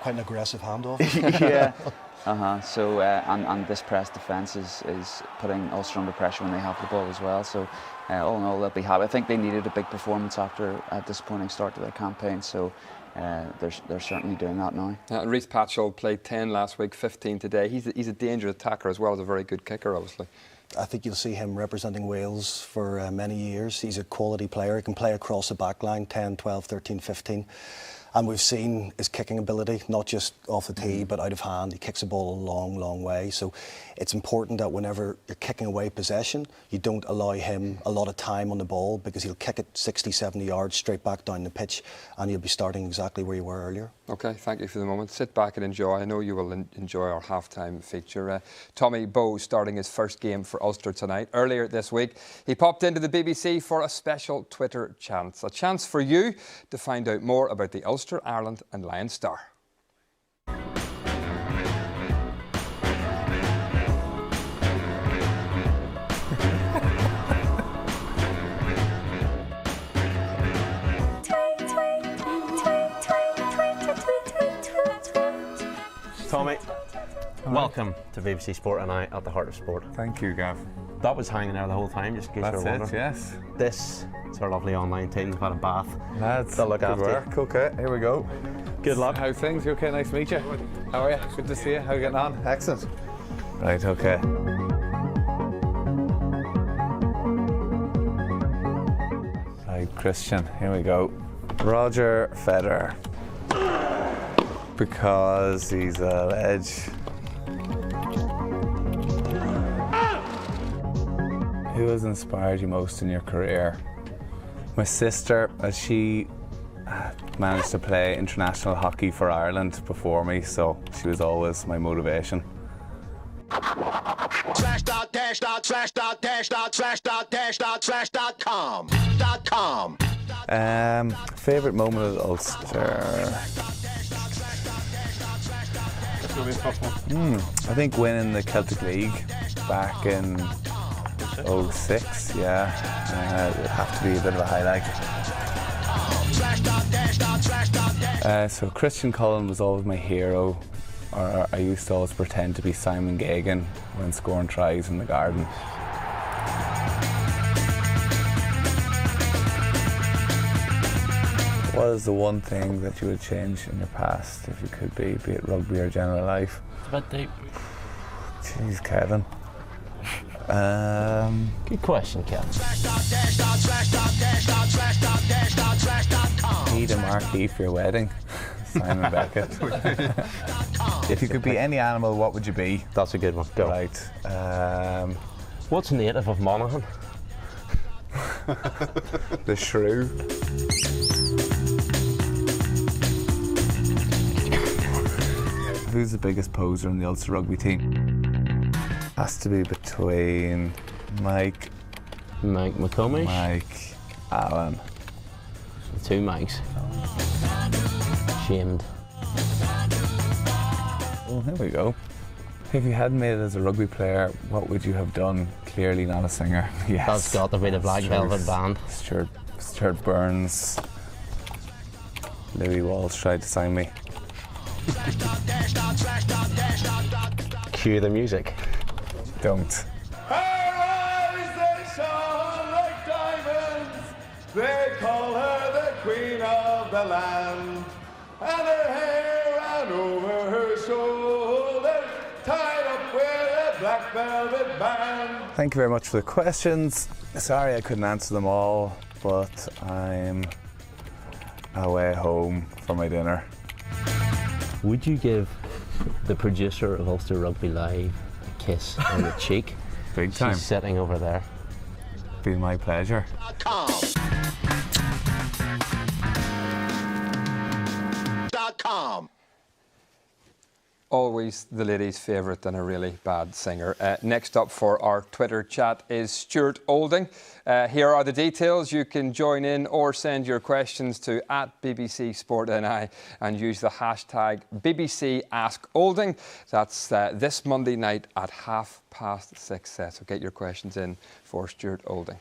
Quite an aggressive handoff. Yeah. So and this press defence is putting Ulster under pressure when they have the ball as well. So all in all, they'll be happy. I think they needed a big performance after a disappointing start to their campaign. So they're certainly doing that now. Reece Patchell played 10 last week, 15 today. He's a dangerous attacker as well as a very good kicker, obviously. I think you'll see him representing Wales for many years. He's a quality player. He can play across the back line, 10, 12, 13, 15. And we've seen his kicking ability, not just off the tee, but out of hand. He kicks the ball a long, long way. So it's important that whenever you're kicking away possession, you don't allow him a lot of time on the ball, because he'll kick it 60, 70 yards straight back down the pitch, and you'll be starting exactly where you were earlier. OK, thank you for the moment. Sit back and enjoy. I know you will enjoy our half-time feature. Tommy Bowe starting his first game for Ulster tonight. Earlier this week, he popped into the BBC for a special Twitter chance. A chance for you to find out more about the Ulster, Ireland and Lion Star. Tommy, welcome to BBC Sport and I at the heart of sport. Thank you, Gav. That was hanging there the whole time, just in case you were wondering. Yes. This is our lovely online team. They've had a bath. Lads, they'll look good after work. you. OK, here we go. Good luck. How's things? You OK? Nice to meet you. How are you? Good to see you. How are you getting on? Excellent. Right, OK. Right, Christian, here we go. Roger Federer. Because he's a ledge. Who has inspired you most in your career? My sister, as she managed to play international hockey for Ireland before me, so she was always my motivation. Favourite moment at Ulster? It'll be a tough one. I think winning the Celtic League back in 06, yeah, would have to be a bit of a highlight. So Christian Cullen was always my hero, or I used to always pretend to be Simon Gagan when scoring tries in the garden. What is the one thing that you would change in your past if you could be it rugby or general life? It's a bit deep. Jeez, Kevin. Good question, Kevin. Need a marquee for your wedding. Simon Beckett. If you could be any animal, what would you be? That's a good one. Go. Right. What's native of Monaghan? The shrew. Who's the biggest poser in the Ulster rugby team? Has to be between Mike McComish. Mike Allen. Two Mikes. Shamed. Oh, here we go. If you hadn't made it as a rugby player, what would you have done? Clearly not a singer. Yes. That's got to be the Black Velvet Band. Stuart Burns. Louis Walsh tried to sign me. Cue the music. Don't. Her eyes, they shone like diamonds. They call her the queen of the land. And her hair ran over her shoulders, tied up with a black velvet band. Thank you very much for the questions. Sorry I couldn't answer them all, but I'm away home for my dinner. Would you give the producer of Ulster Rugby Live a kiss on the cheek? Big time. She's sitting over there. Been my pleasure. .com. Always the ladies' favourite and a really bad singer. Next up for our Twitter chat is Stuart Olding. Here are the details. You can join in or send your questions to @BBC Sport NI and use the hashtag BBC Ask Olding. That's this Monday night at 6:30. So get your questions in for Stuart Olding.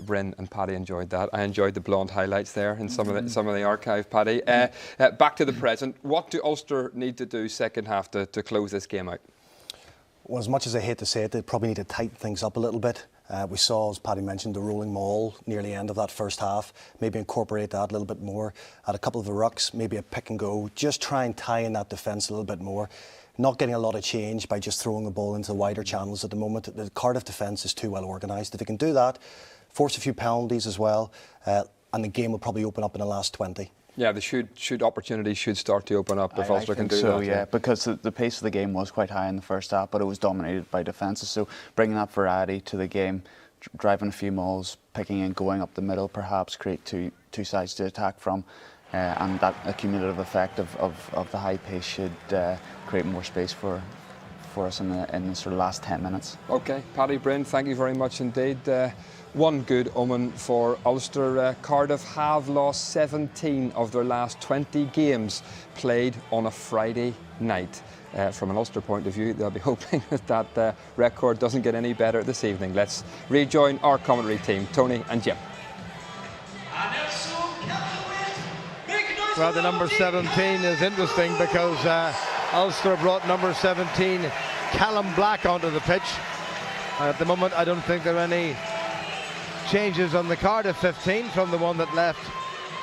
Bryn and Paddy enjoyed that. I enjoyed the blonde highlights there in some of the archive, Paddy. Back to the present. What do Ulster need to do second half to close this game out? Well, as much as I hate to say it, they probably need to tighten things up a little bit. We saw, as Paddy mentioned, the rolling maul near the end of that first half. Maybe incorporate that a little bit more. Add a couple of the rucks, maybe a pick and go. Just try and tie in that defence a little bit more. Not getting a lot of change by just throwing the ball into wider channels at the moment. The Cardiff defence is too well organised. If they can do that, force a few penalties as well, and the game will probably open up in the last 20. Yeah, opportunities should start to open up if Ulster can do so, that. Yeah, because the pace of the game was quite high in the first half, but it was dominated by defences. So bringing that variety to the game, driving a few mauls, picking in, going up the middle, perhaps create two sides to attack from, and that accumulative effect of the high pace should create more space for us in the sort of last 10 minutes. Okay, Paddy, Bryn, thank you very much indeed. One good omen for Ulster. Cardiff have lost 17 of their last 20 games played on a Friday night. From an Ulster point of view, they'll be hoping that record doesn't get any better this evening. Let's rejoin our commentary team, Tony and Jim. Well, the number 17 is interesting because Ulster brought number 17, Callum Black, onto the pitch. At the moment, I don't think there are any changes on the Cardiff 15 from the one that left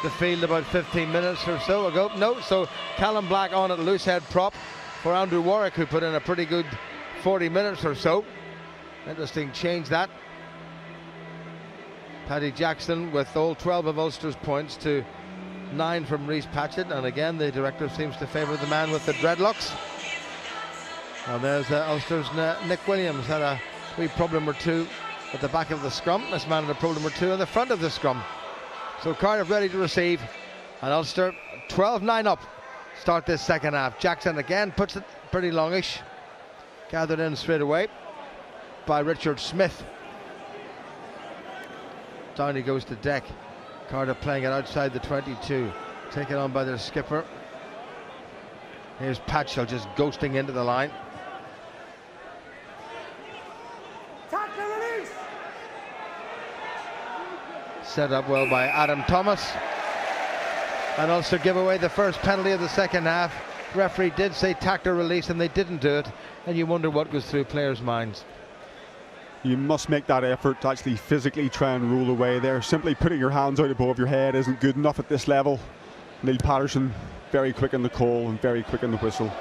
the field about 15 minutes or so ago. No, so Callum Black on at loose head prop for Andrew Warwick, who put in a pretty good 40 minutes or so. Interesting change that. Paddy Jackson with all 12 of Ulster's points to 9 from Rhys Patchett, and again the director seems to favour the man with the dreadlocks. And there's Ulster's Nick Williams, had a wee problem or two at the back of the scrum. This man had a problem or two in the front of the scrum. So Cardiff ready to receive, and Ulster 12-9 up. Start this second half. Jackson again puts it pretty longish. Gathered in straight away by Richard Smith. Down he goes to deck. Cardiff playing it outside the 22. Taken on by their skipper. Here's Patchell just ghosting into the line. Set up well by Adam Thomas. And Ulster give away the first penalty of the second half. Referee did say tackle release and they didn't do it, and you wonder what goes through players' minds. You must make that effort to actually physically try and roll away there. Simply putting your hands out above your head isn't good enough at this level. Neil Patterson very quick in the call and very quick in the whistle.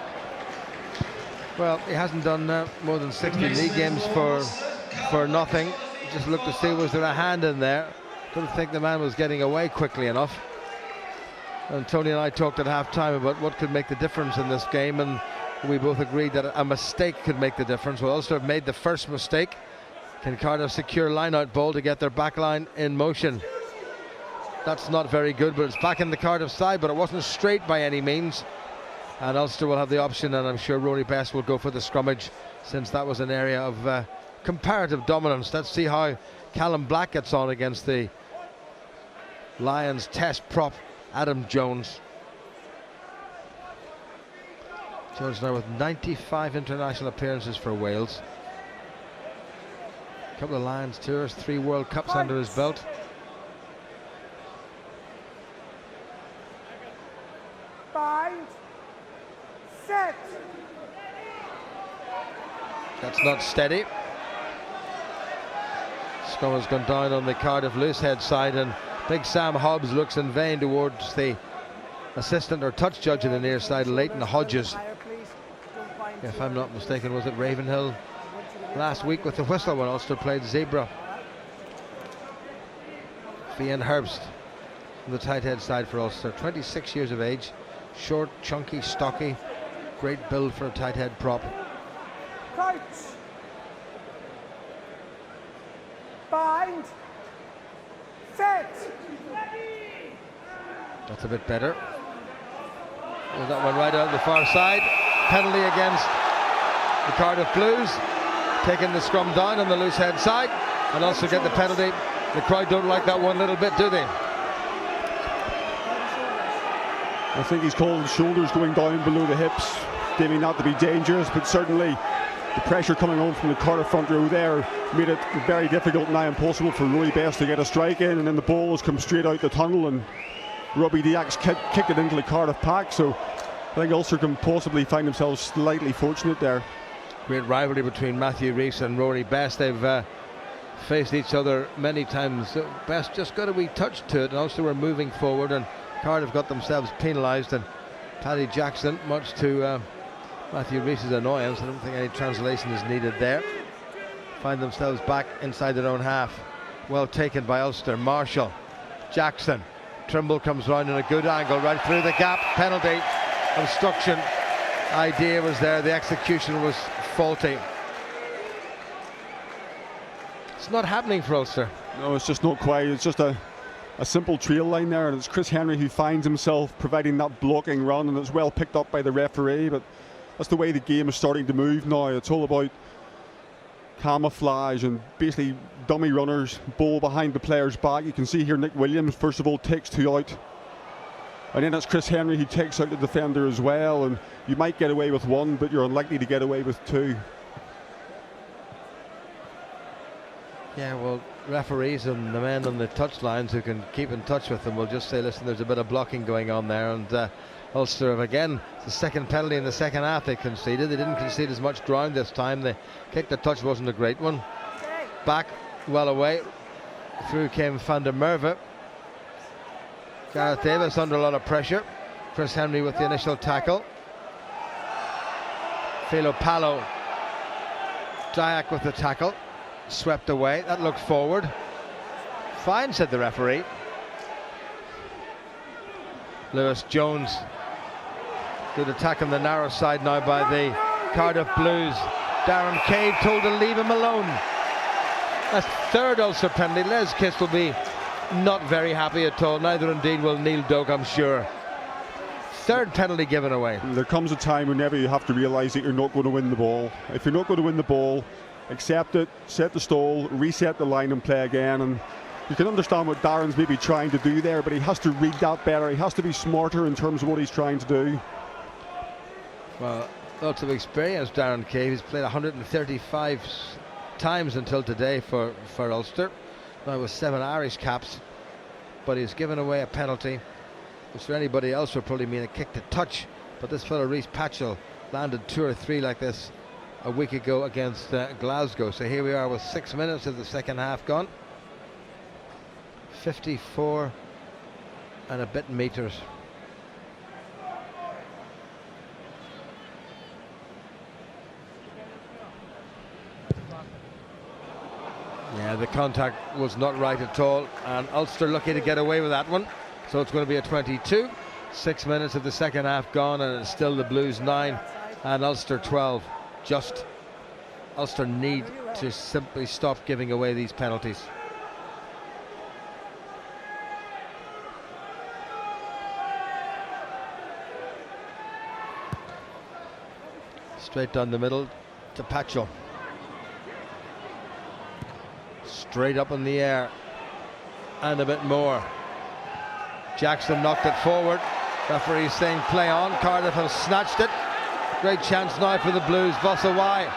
Well, he hasn't done more than 60 league games for nothing. Just looked to see was there a hand in there. Didn't think the man was getting away quickly enough. And Tony and I talked at half-time about what could make the difference in this game, and we both agreed that a mistake could make the difference. Well, Ulster have made the first mistake. Can Cardiff secure line-out ball to get their back line in motion? That's not very good, but it's back in the Cardiff side, but it wasn't straight by any means. And Ulster will have the option, and I'm sure Rory Best will go for the scrummage, since that was an area of comparative dominance. Let's see how Callum Black gets on against the Lions test prop Adam Jones. Jones now with 95 international appearances for Wales. A couple of Lions tours, 3 World Cups under his belt. Bind. Set. That's not steady. Scrum has gone down on the Cardiff loosehead side, and Big Sam Hobbs looks in vain towards the assistant or touch judge in the near side, Leighton Hodges. If I'm not mistaken, was it Ravenhill last week with the whistle when Ulster played Zebra? Fian Herbst from the tight head side for Ulster, 26 years of age, short, chunky, stocky, great build for a tight head prop. Coach. Bind. Set. That's a bit better. Well, that one right out the far side. Penalty against the Cardiff Blues, taking the scrum down on the loose head side, and also get the penalty. The crowd don't like that one little bit, do they? I think he's called shoulders going down below the hips, deeming that to be dangerous, but certainly the pressure coming on from the Cardiff front row there made it very difficult, now impossible for Rory Best to get a strike in, and then the ball has come straight out the tunnel and Robbie Diak's kicked it into the Cardiff pack, so I think Ulster can possibly find themselves slightly fortunate there. Great rivalry between Matthew Rees and Rory Best. They've faced each other many times. Best just got a wee touch to it, and also were moving forward, and Cardiff got themselves penalised, and Paddy Jackson, much to Matthew Rees's annoyance, I don't think any translation is needed there, find themselves back inside their own half. Well taken by Ulster. Marshall, Jackson, Trimble comes round in a good angle right through the gap. Penalty. Obstruction idea was there, the execution was faulty. It's not happening for Ulster. No, it's just not quite. It's just a simple trail line there, and it's Chris Henry who finds himself providing that blocking run, and it's well picked up by the referee, but that's the way the game is starting to move now. It's all about camouflage and basically dummy runners, ball behind the player's back. You can see here Nick Williams first of all takes 2 out, and then it's Chris Henry who takes out the defender as well, and you might get away with 1, but you're unlikely to get away with 2. Yeah, well, referees and the men on the touch lines who can keep in touch with them will just say, listen, there's a bit of blocking going on there, and Ulster have again, the second penalty in the second half they conceded. They didn't concede as much ground this time. The kick the touch wasn't a great one. Back, well away. Through came Van der Merwe. Gareth Davis under a lot of pressure. Chris Henry with the initial tackle. Philo Palo. Diak with the tackle. Swept away. That looked forward. Fine, said the referee. Lewis Jones. Good attack on the narrow side now by the Cardiff Blues. Darren Cave told to leave him alone. That's third Ulster penalty. Les Kiss will be not very happy at all. Neither indeed will Neil Doak, I'm sure. Third penalty given away. There comes a time whenever you have to realise that you're not going to win the ball. If you're not going to win the ball, accept it, set the stall, reset the line and play again. And you can understand what Darren's maybe trying to do there, but he has to read that better. He has to be smarter in terms of what he's trying to do. Well, lots of experience, Darren Cave. He's played 135 times until today for Ulster. Now with 7 Irish caps, but he's given away a penalty, which for anybody else would probably mean a kick to touch. But this fellow Rhys Patchell landed 2 or 3 like this a week ago against Glasgow. So here we are with 6 minutes of the second half gone. 54 and a bit meters. Yeah, the contact was not right at all, and Ulster lucky to get away with that one. So it's going to be a 22. 6 minutes of the second half gone, and it's still the Blues 9 and Ulster 12. Just Ulster need to simply stop giving away these penalties. Straight down the middle to Patchell. Straight up in the air and a bit more. Jackson knocked it forward. Referee saying play on. Cardiff has snatched it. Great chance now for the Blues. Vossawai.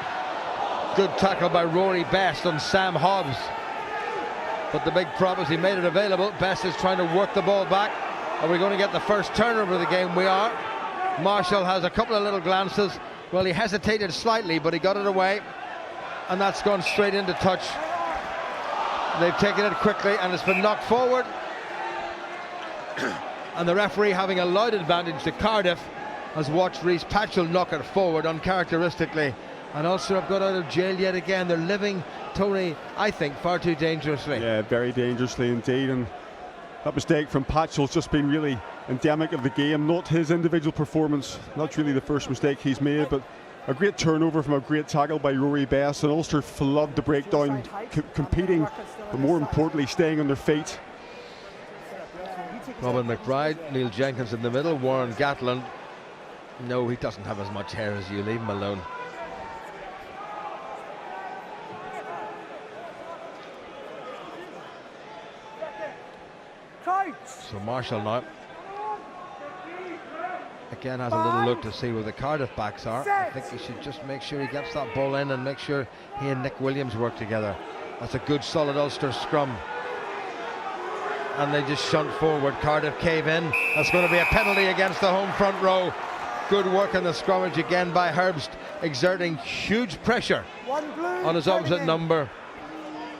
Good tackle by Rory Best on Sam Hobbs. But the big problem is he made it available. Best is trying to work the ball back. Are we going to get the first turnover of the game? We are. Marshall has a couple of little glances. Well, he hesitated slightly, but he got it away. And that's gone straight into touch. They've taken it quickly, and it's been knocked forward. And the referee, having a light advantage to Cardiff, has watched Rhys Patchell knock it forward uncharacteristically. And Ulster have got out of jail yet again. They're living, Tony, I think, far too dangerously. Yeah, very dangerously indeed. And that mistake from Patchell's just been really endemic of the game. Not his individual performance. That's really the first mistake he's made, but a great turnover from a great tackle by Rory Best, and Ulster flood the breakdown, competing, but more importantly staying on their feet. Robin McBride, Neil Jenkins in the middle, Warren Gatland. No, he doesn't have as much hair as you, leave him alone. So Marshall now again has a little look to see where the Cardiff backs are. I think he should just make sure he gets that ball in and make sure he and Nick Williams work together. That's a good solid Ulster scrum. And they just shunt forward. Cardiff cave in. That's going to be a penalty against the home front row. Good work in the scrummage again by Herbst, exerting huge pressure on his opposite number.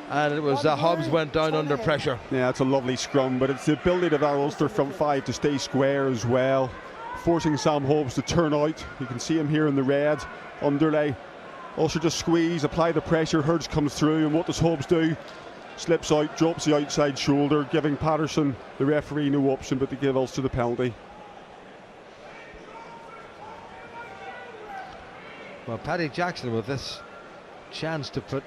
And it was Hobbs went down under pressure. Yeah, it's a lovely scrum, but it's the ability of our Ulster front five to stay square as well, forcing Sam Hobbs to turn out. You can see him here in the red underlay. Ulster just squeeze, apply the pressure. Herbst comes through, and what does Hobbs do? Slips out, drops the outside shoulder, giving Patterson, the referee, no option but to give Ulster the penalty. Well, Paddy Jackson with this chance to put,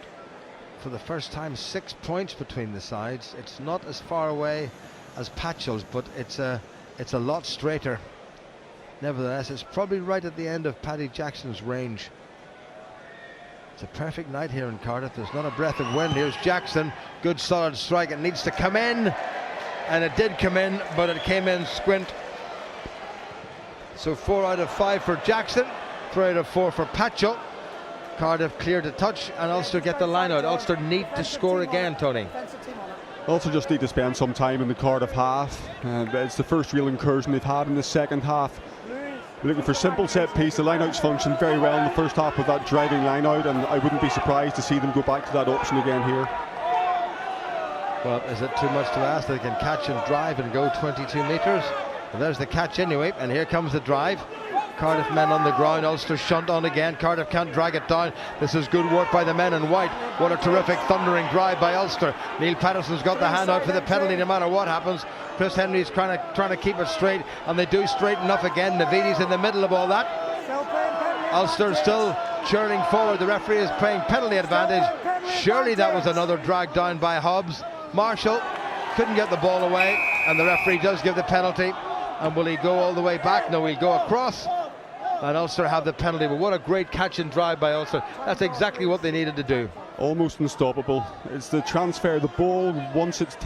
for the first time, 6 points between the sides. It's not as far away as Patchell's, but it's a lot straighter. Nevertheless, it's probably right at the end of Paddy Jackson's range. It's a perfect night here in Cardiff. There's not a breath of wind. Here's Jackson. Good solid strike. It needs to come in. And it did come in, but it came in squint. So 4 out of 5 for Jackson. 3 out of 4 for Patchell. Cardiff clear to touch, and Ulster get the line out. Ulster need to score again, Tony. Ulster just need to spend some time in the Cardiff half. It's the first real incursion they've had in the second half. Looking for simple set piece. The lineouts functioned very well in the first half with that driving lineout, and I wouldn't be surprised to see them go back to that option again here. Well, is it too much to ask? They can catch and drive and go 22 metres. Well, there's the catch anyway, and here comes the drive. Cardiff men on the ground. Ulster shunt on again. Cardiff can't drag it down. This is good work by the men in white. What a terrific thundering drive by Ulster. Neil Patterson's got the hand out for the penalty no matter what happens. Chris Henry's trying to keep it straight, and they do straighten up again. Navidi's in the middle of all that. Ulster still churning forward. The referee is playing penalty advantage. Surely that was another drag down by Hobbs. Marshall couldn't get the ball away, and the referee does give the penalty. And will he go all the way back? No, he'll go across. And Ulster have the penalty, but what a great catch and drive by Ulster. That's exactly what they needed to do. Almost unstoppable. It's the transfer of the ball. Once it's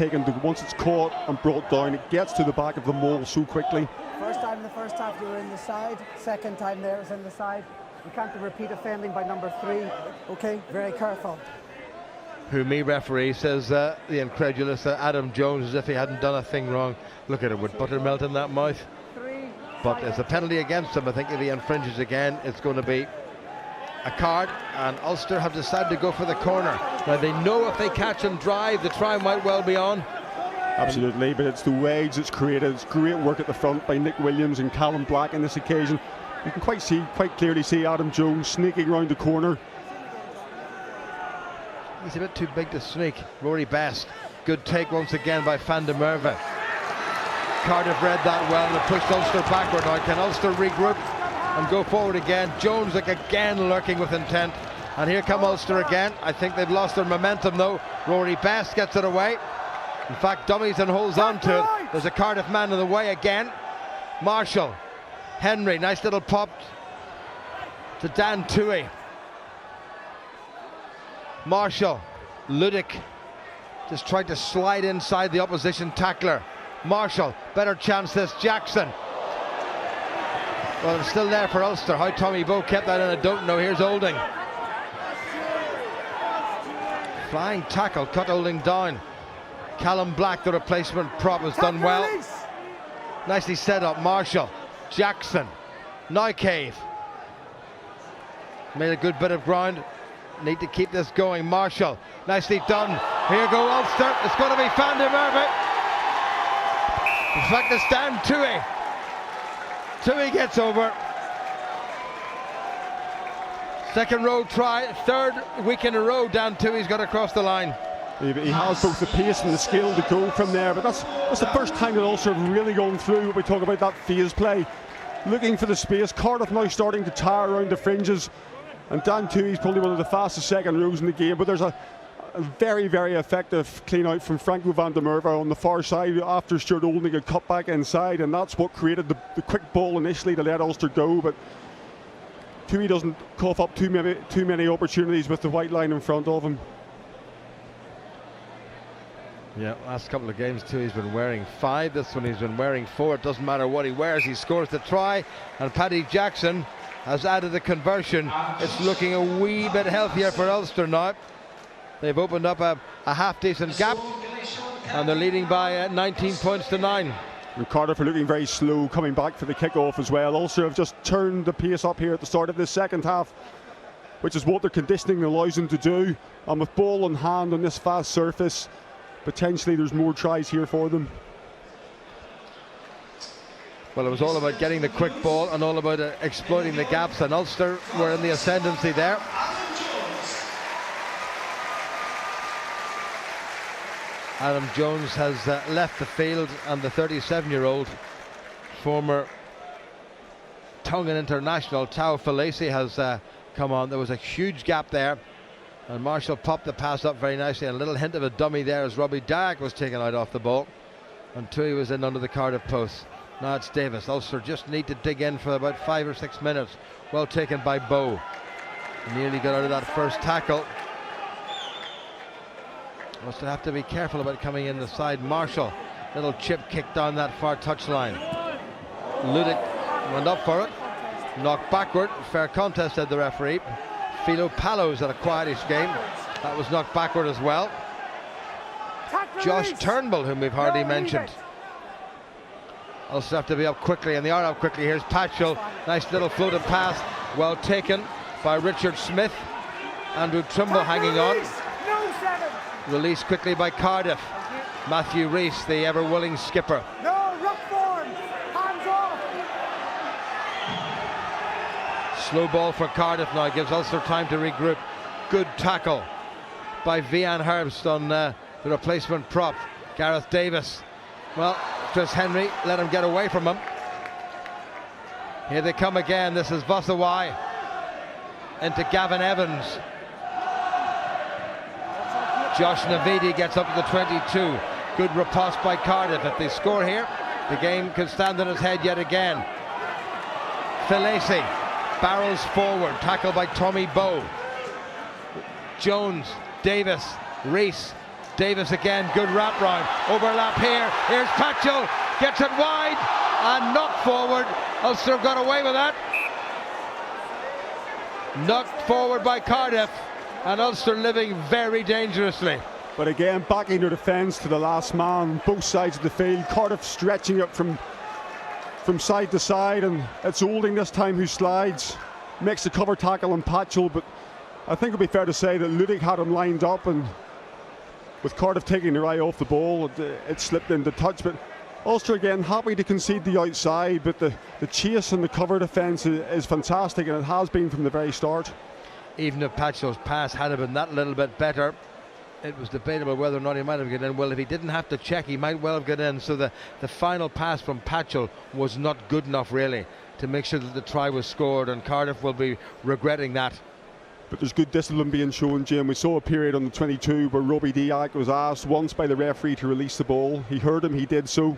caught and brought down, it gets to the back of the maul so quickly. First time in the first half you were in the side, second time there it was in the side. You can't repeat offending by number 3. Okay, very careful. Who me referee says the incredulous Adam Jones, as if he hadn't done a thing wrong. Look at it with buttermelt in that mouth. But there's a penalty against him. I think if he infringes again, it's going to be a card, and Ulster have decided to go for the corner. Now they know if they catch and drive, the try might well be on. Absolutely, but it's the wedge it's created. It's great work at the front by Nick Williams and Callum Black on this occasion. You can quite clearly see Adam Jones sneaking around the corner. He's a bit too big to sneak. Rory Best, good take once again by Van der Merwe. Cardiff read that well and pushed Ulster backward. Now can Ulster regroup and go forward again? Jones again lurking with intent, and here come Ulster again. I think they've lost their momentum though. Rory Best gets it away. In fact, dummies and holds on to it. There's a Cardiff man in the way again. Marshall, Henry, nice little pop to Dan Toohey. Marshall, Ludick just tried to slide inside the opposition tackler. Marshall, better chance this, Jackson. Well, it's still there for Ulster. How Tommy Bowe kept that in, I don't know. Here's Olding. Flying tackle, cut Olding down. Callum Black, the replacement prop, has done well. Nicely set up, Marshall, Jackson, now Cave. Made a good bit of ground. Need to keep this going. Marshall, nicely done. Here go Ulster. It's going to be Van der Merwe. In fact, it's Dan Toohey. Toohey gets over. Second row try, third week in a row Dan Toohey's got across the line. He has both the pace and the skill to go from there, but that's the first time that Ulster have really gone through what we talk about, that phase play. Looking for the space. Cardiff now starting to tire around the fringes, and Dan Toohey's probably one of the fastest second rows in the game, but there's a very, very effective clean out from Franco van der Merwe on the far side after Stuart Olding had cut back inside, and that's what created the quick ball initially to let Ulster go. But Toohey doesn't cough up too many opportunities with the white line in front of him. Yeah, last couple of games Toohey's been wearing 5. This one he's been wearing 4. It doesn't matter what he wears, he scores the try, and Paddy Jackson has added the conversion. It's looking a wee bit healthier for Ulster now. They've opened up a half-decent gap, and they're leading by 19 points to 9. And Cardiff are looking very slow coming back for the kick-off as well. Ulster have just turned the pace up here at the start of this second half, which is what their conditioning allows them to do. And with ball in hand on this fast surface, potentially there's more tries here for them. Well, it was all about getting the quick ball and all about exploiting the gaps, and Ulster were in the ascendancy there. Adam Jones has left the field, and the 37-year-old former Tongan international Tao Falesi has come on. There was a huge gap there, and Marshall popped the pass up very nicely, and a little hint of a dummy there as Robbie Dyack was taken out off the ball, and Toohey was in under the Cardiff post. Now it's Davis. Ulster just need to dig in for about 5 or 6 minutes. Well taken by Bowe. Nearly got out of that first tackle. Ulster have to be careful about coming in the side. Marshall, little chip kick down that far touchline. Ludick went up for it, knocked backward. Fair contest, said the referee. Philo Palos at a quietish game. That was knocked backward as well. Josh Turnbull, whom we've hardly mentioned. Ulster have to be up quickly, and they are up quickly. Here's Patchell, nice little floated pass, well taken by Richard Smith. Andrew Trimble hanging on. Released quickly by Cardiff. Matthew Rees, the ever-willing skipper. No, rock form, hands off. Slow ball for Cardiff now, gives Ulster time to regroup. Good tackle by Vian Herbst on the replacement prop, Gareth Davis. Well, Chris Henry let him get away from him. Here they come again. This is Vosawai into Gavin Evans. Josh Navidi gets up to the 22. Good riposte by Cardiff. If they score here, the game could stand on its head yet again. Falesi barrels forward, tackled by Tommy Bowe. Jones, Davis, Rees, Davis again, good wrap round, overlap here, here's Patchell, gets it wide and knocked forward. Ulster have got away with that. Knocked forward by Cardiff, and Ulster living very dangerously. But again, backing their defence to the last man, both sides of the field. Cardiff stretching it from side to side, and it's Olding this time who slides, makes the cover tackle on Patchell, but I think it'd be fair to say that Ludig had him lined up, and with Cardiff taking their eye off the ball, it slipped into touch. But Ulster again happy to concede the outside, but the chase and the cover defence is fantastic, and it has been from the very start. Even if Patchell's pass had been that little bit better, it was debatable whether or not he might have got in. Well, if he didn't have to check, he might well have got in. So the final pass from Patchell was not good enough really to make sure that the try was scored, and Cardiff will be regretting that. But there's good discipline being shown, Jim. We saw a period on the 22 where Robbie Diak was asked once by the referee to release the ball. He heard him, he did so.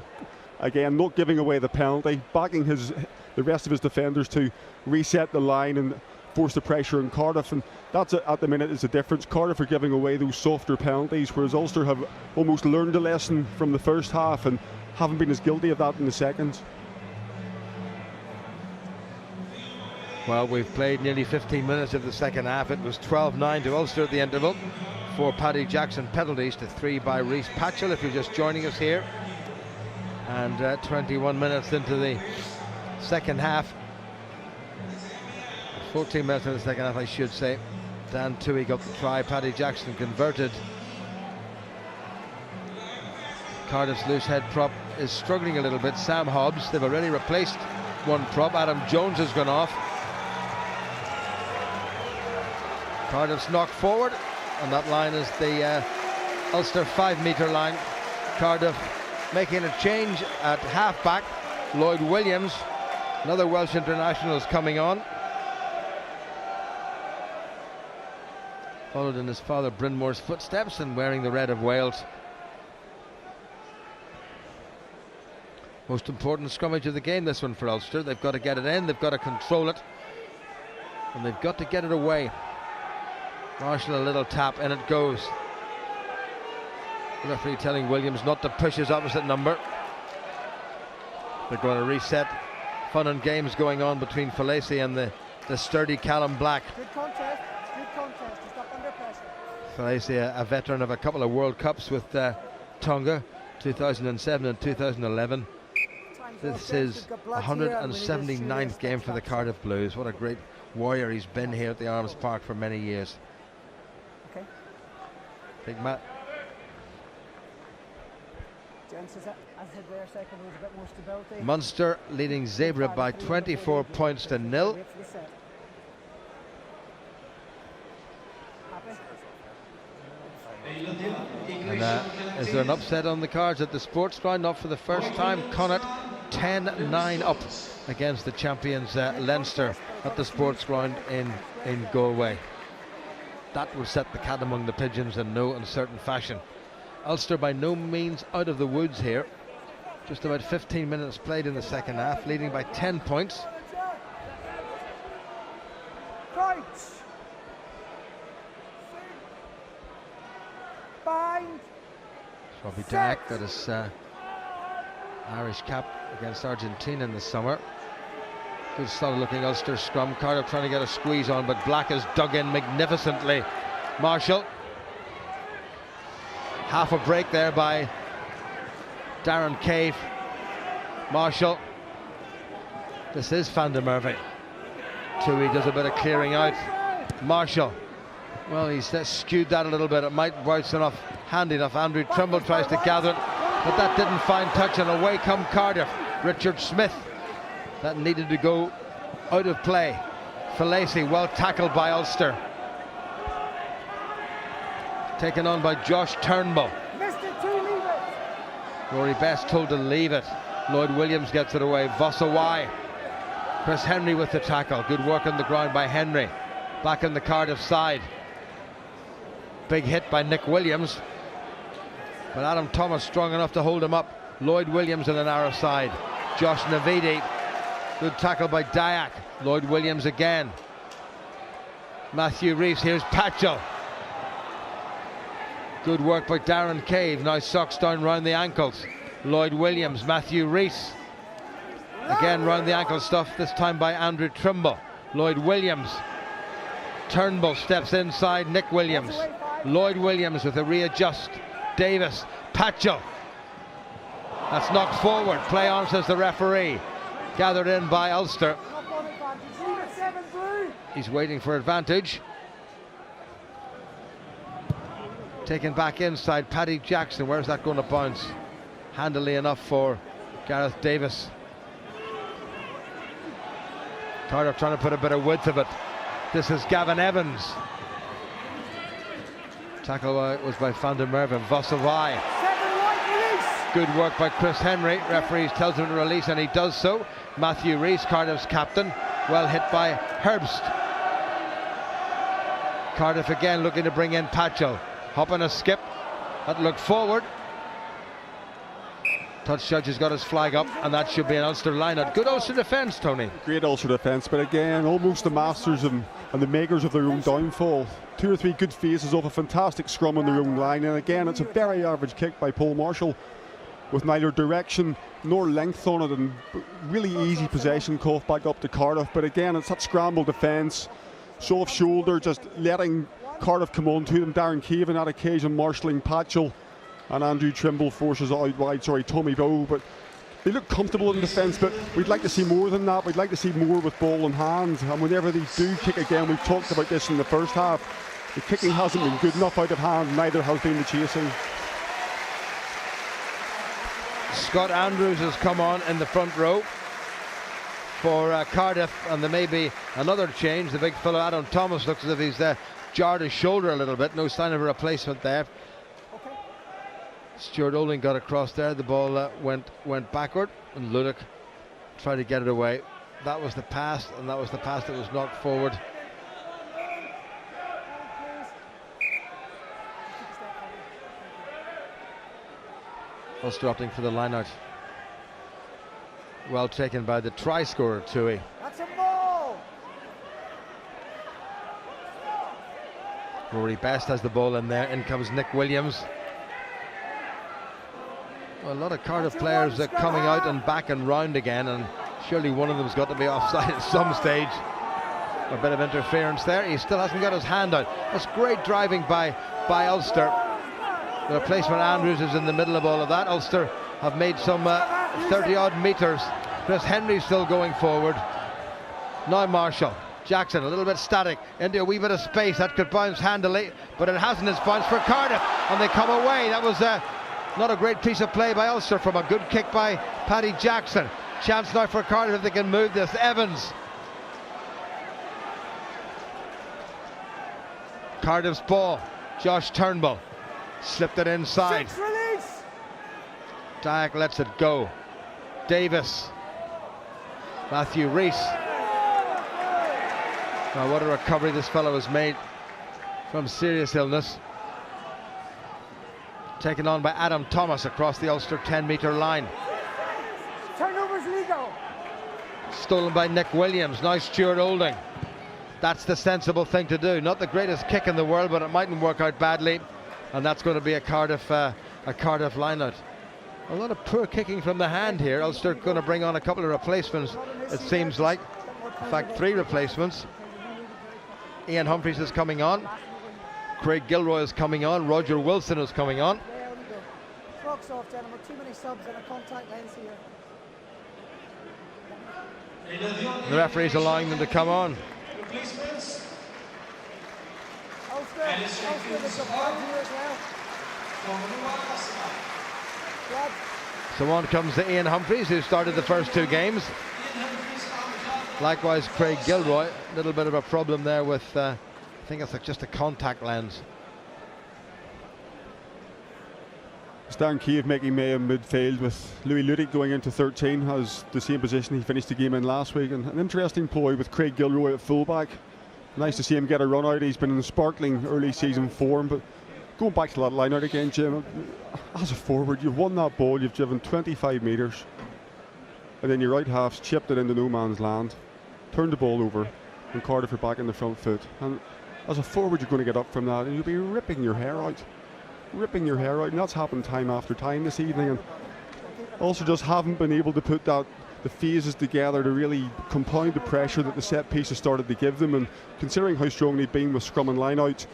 Again, not giving away the penalty, backing the rest of his defenders to reset the line and force the pressure on Cardiff, and that's at the minute is the difference. Cardiff are giving away those softer penalties, whereas Ulster have almost learned a lesson from the first half and haven't been as guilty of that in the second. Well, we've played nearly 15 minutes of the second half. It was 12-9 to Ulster at the interval. 4 Paddy Jackson penalties to 3 by Rees Patchell, if you're just joining us here. And 21 minutes into the second half. 14 minutes in the second half, I should say. Dan Toohey got the try, Paddy Jackson converted. Cardiff's loose head prop is struggling a little bit. Sam Hobbs, they've already replaced one prop. Adam Jones has gone off. Cardiff's knocked forward, and that line is the Ulster 5-metre line. Cardiff making a change at half-back. Lloyd Williams, another Welsh international, is coming on. Followed in his father Bryn Moore's footsteps and wearing the red of Wales. Most important scrummage of the game, this one for Ulster. They've got to get it in, they've got to control it, and they've got to get it away. Marshall, a little tap, and it goes. The referee telling Williams not to push his opposite number. They're going to reset. Fun and games going on between Falacy and the sturdy Callum Black. Good contest, just up under pressure. Falacy, a veteran of a couple of World Cups with Tonga, 2007 and 2011. This is 179th game for the Cardiff Blues. What a great warrior he's been here at the Arms Park for many years. Okay. Big Matt. Munster leading Zebra by 24 points to 0. And is there an upset on the cards at the sports ground? Not for the first time. Connacht 10-9 up against the champions Leinster at the sports ground in Galway. That will set the cat among the pigeons in no uncertain fashion. Ulster by no means out of the woods here. Just about 15 minutes played in the second half, leading by 10 points. Robbie Diak got his Irish cap against Argentina in the summer. Good solid looking Ulster scrum. Cardiff trying to get a squeeze on, but Black has dug in magnificently. Marshall. Half a break there by Darren Cave. Marshall. This is Van der Merwe. Toohey does a bit of clearing out. Marshall. Well, he's skewed that a little bit. It might bounce enough, handy enough. Andrew Trimble tries to gather it, but that didn't find touch, and away come Cardiff. Richard Smith. That needed to go out of play. Falacy, well tackled by Ulster. Taken on by Josh Turnbull. Rory Best told to leave it. Lloyd Williams gets it away. Vossawai. Chris Henry with the tackle. Good work on the ground by Henry. Back on the Cardiff side. Big hit by Nick Williams. But Adam Thomas strong enough to hold him up. Lloyd Williams on the narrow side. Josh Navidi. Good tackle by Diak. Lloyd Williams again. Matthew Rees, here's Patchell. Good work by Darren Cave. Now socks down round the ankles. Lloyd Williams, Matthew Rees. Again round the ankle stuff, this time by Andrew Trimble. Lloyd Williams. Turnbull steps inside Nick Williams. Lloyd Williams with a readjust. Davis, Patchell. That's knocked forward. Play on, says the referee. Gathered in by Ulster. He's waiting for advantage. Taken back inside, Paddy Jackson. Where's that going to bounce? Handily enough for Gareth Davis. Cardiff trying to put a bit of width of it. This is Gavin Evans. Tackle was by Van der Merwe. Vossavai. Good work by Chris Henry. Referees tells him to release and he does so. Matthew Rees, Cardiff's captain. Well hit by Herbst. Cardiff again looking to bring in Patchell. Hop and a skip. That looked forward. Touch judge has got his flag up and that should be an Ulster line-out. Good Ulster defence, Tony. Great Ulster defence, but again, almost the masters and the makers of their own downfall. 2 or 3 good phases off a fantastic scrum on their own line, and again, it's a very average kick by Paul Marshall with neither direction nor length on it, and really easy possession cough back up to Cardiff. But again, it's that scramble defence, soft shoulder, just letting Cardiff come on to them. Darren Cave on that occasion marshalling Patchell, and Andrew Trimble forces it out wide, Tommy Bowe. But they look comfortable in defence, but we'd like to see more than that. We'd like to see more with ball in hand, and whenever they do kick again, we've talked about this in the first half, the kicking hasn't been good enough out of hand, neither has been the chasing. Scott Andrews has come on in the front row for Cardiff, and there may be another change. The big fellow Adam Thomas looks as if he's jarred his shoulder a little bit. No sign of a replacement there. Stuart Olding got across there. The ball went backward, and Ludick tried to get it away. That was the pass, and that was the pass that was knocked forward. Ulster opting for the line-out. Well taken by the try scorer, Tui. That's a ball! Rory Best has the ball in there. In comes Nick Williams. Well, a lot of Cardiff players are coming out and back and round again, and surely one of them's got to be offside at some stage. A bit of interference there. He still hasn't got his hand out. That's great driving by Ulster. The replacement Andrews is in the middle of all of that. Ulster have made some 30-odd metres. Chris Henry still going forward. Now Marshall. Jackson a little bit static into a wee bit of space. That could bounce handily, but it hasn't. It's bounced for Cardiff, and they come away. That was not a great piece of play by Ulster from a good kick by Paddy Jackson. Chance now for Cardiff if they can move this. Evans. Cardiff's ball. Josh Turnbull. Slipped it inside. Dyack lets it go. Davis. Matthew Rees. Now what a recovery this fellow has made from serious illness. Taken on by Adam Thomas across the Ulster 10-metre line. Turnovers legal. Stolen by Nick Williams. Now Stuart Olding. That's the sensible thing to do. Not the greatest kick in the world, but it mightn't work out badly. And that's going to be a Cardiff line-out. A lot of poor kicking from the hand here. Ulster going to bring on a couple of replacements, it seems like. In fact, 3 replacements. Ian Humphreys is coming on. Craig Gilroy is coming on. Roger Wilson is coming on. Clock's off, gentlemen. Too many subs and a contact lens here. The referee's allowing them to come on. So on comes the Ian Humphreys, who started the first 2 games. Likewise Craig Gilroy. A little bit of a problem there with I think it's like just a contact lens. Darren Cave making May in midfield, with Louis Ludick going into 13, has the same position he finished the game in last week. And an interesting ploy with Craig Gilroy at fullback. Nice to see him get a run out. He's been in sparkling early season form, but going back to that line out again, Jim, as a forward, you've won that ball, you've driven 25 metres, and then your right half's chipped it into no man's land. turned the ball over, and Cardiff are back in the front foot. And as a forward, you're going to get up from that, and you'll be ripping your hair out. And that's happened time after time this evening. And Ulster just haven't been able to put the phases together to really compound the pressure that the set piece has started to give them. And considering how strong they've been with scrum and line out,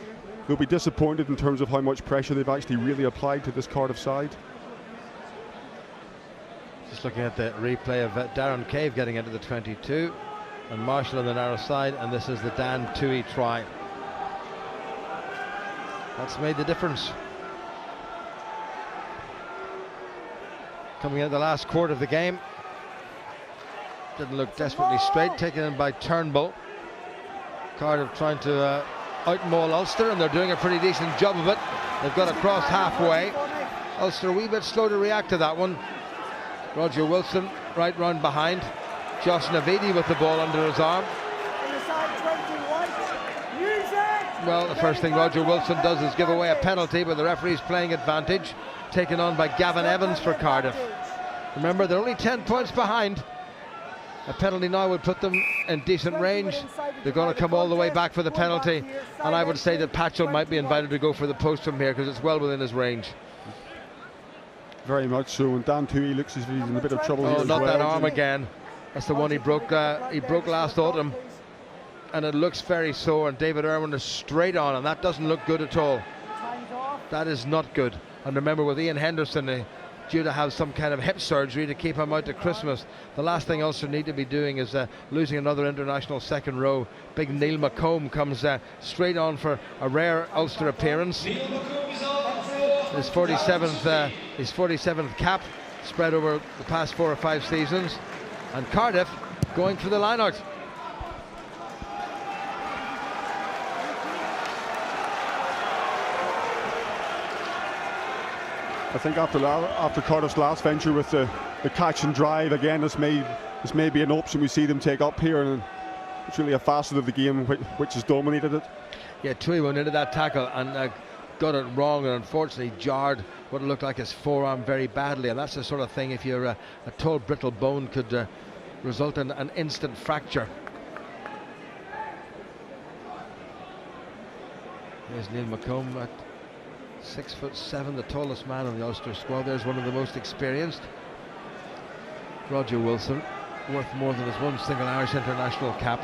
they'll be disappointed in terms of how much pressure they've actually really applied to this Cardiff side. Just looking at the replay of Darren Cave getting into the 22 and Marshall on the narrow side, and this is the Dan Toohey try. That's made the difference. Coming into the last quarter of the game, didn't look desperately straight, taken in by Turnbull. Cardiff trying to outmaul Ulster, and they're doing a pretty decent job of it. They've got across halfway. Ulster a wee bit slow to react to that one. Roger Wilson right round behind. Josh Navidi with the ball under his arm. Well, the first thing Roger Wilson does is give away a penalty, but the referee's playing advantage, taken on by Gavin Evans for Cardiff. Remember, they're only 10 points behind. A penalty now would put them in decent range. They're going to come all the way back for the penalty, and I would say that Patchell might be invited to go for the post from here because it's well within his range. Very much so, and Dan Toohey looks as if he's in a bit of trouble here as not well. That arm again. That's the one he broke last autumn, and it looks very sore, and David Irwin is straight on, and that doesn't look good at all. That is not good. And remember, with Ian Henderson due to have some kind of hip surgery to keep him out to Christmas, the last thing Ulster need to be doing is losing another international second row. Big Neil McComb comes straight on for a rare Ulster appearance. His 47th cap spread over the past 4 or 5 seasons, and Cardiff going for the line out. I think after Cardiff's last venture with the catch and drive, again, this may be an option we see them take up here, and it's really a facet of the game which has dominated it. Yeah, Toohey went into that tackle and got it wrong, and unfortunately jarred what looked like his forearm very badly, and that's the sort of thing, if you're a tall brittle bone, could result in an instant fracture. There's Neil McComb at 6'7", the tallest man on the Ulster squad. There's one of the most experienced. Roger Wilson, worth more than his one single Irish international cap.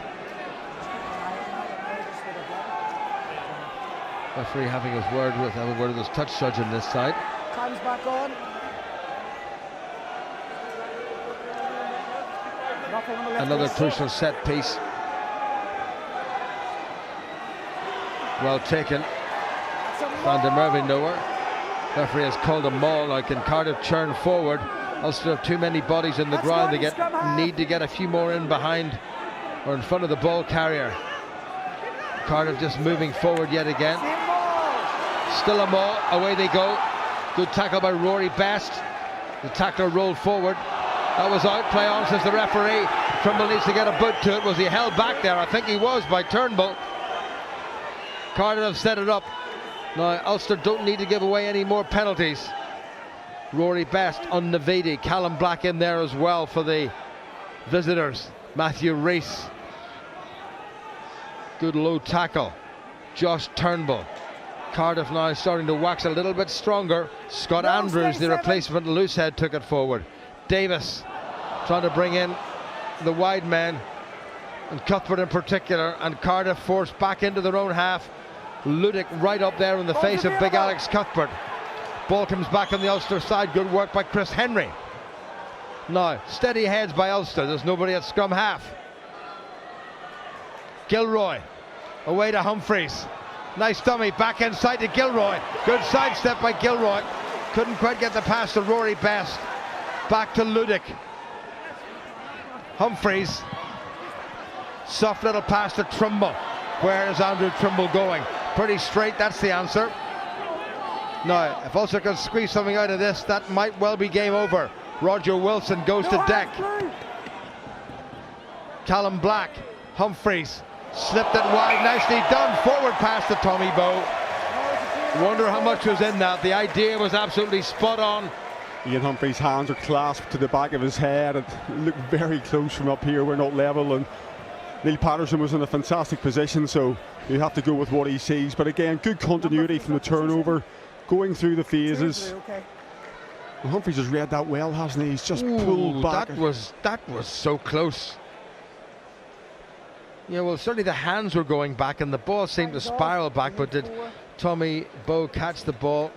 Referee having a word with his touch judge on this side. Time's back on. Another crucial set piece. Well taken. Van der Merwe nowhere. Referee has called a maul. Now can Cardiff churn forward? Ulster have too many bodies in the ground. They need to get a few more in behind or in front of the ball carrier. Cardiff just moving forward yet again. Still a maul. Away they go. Good tackle by Rory Best. The tackler rolled forward. That was out. Play on, says the referee. Trimble needs to get a boot to it. Was he held back there? I think he was by Turnbull. Cardiff have set it up. Now Ulster don't need to give away any more penalties. Rory Best on Navidi. Callum Black in there as well for the visitors. Matthew Rees. Good low tackle. Josh Turnbull. Cardiff now starting to wax a little bit stronger. Scott Andrews, the replacement loosehead, took it forward. Davis trying to bring in the wide men, and Cuthbert in particular, and Cardiff forced back into their own half. Ludick right up there in the face of big Alex Cuthbert. Ball comes back on the Ulster side. Good work by Chris Henry. Now steady heads by Ulster. There's nobody at scrum half. Gilroy away to Humphreys. Nice dummy back inside to Gilroy. Good sidestep by Gilroy. Couldn't quite get the pass to Rory Best. Back to Ludick. Humphreys. Soft little pass to Trimble. Where is Andrew Trimble going? Pretty straight, that's the answer. Now, if Ulster can squeeze something out of this, that might well be game over. Roger Wilson goes to deck. Callum Black. Humphreys. Slipped it wide, nicely done. Forward pass to Tommy Bowe. Wonder how much was in that. The idea was absolutely spot on. Ian Humphreys' hands are clasped to the back of his head. It looked very close from up here. We're not level, and Neil Patterson was in a fantastic position, so you have to go with what he sees. But again, good continuity from the turnover, going through the phases. Well, Humphreys has read that well, hasn't he? He's just pulled back. That was so close. Yeah, well, certainly the hands were going back and the ball seemed to spiral back, but did Tommy Bowe catch the ball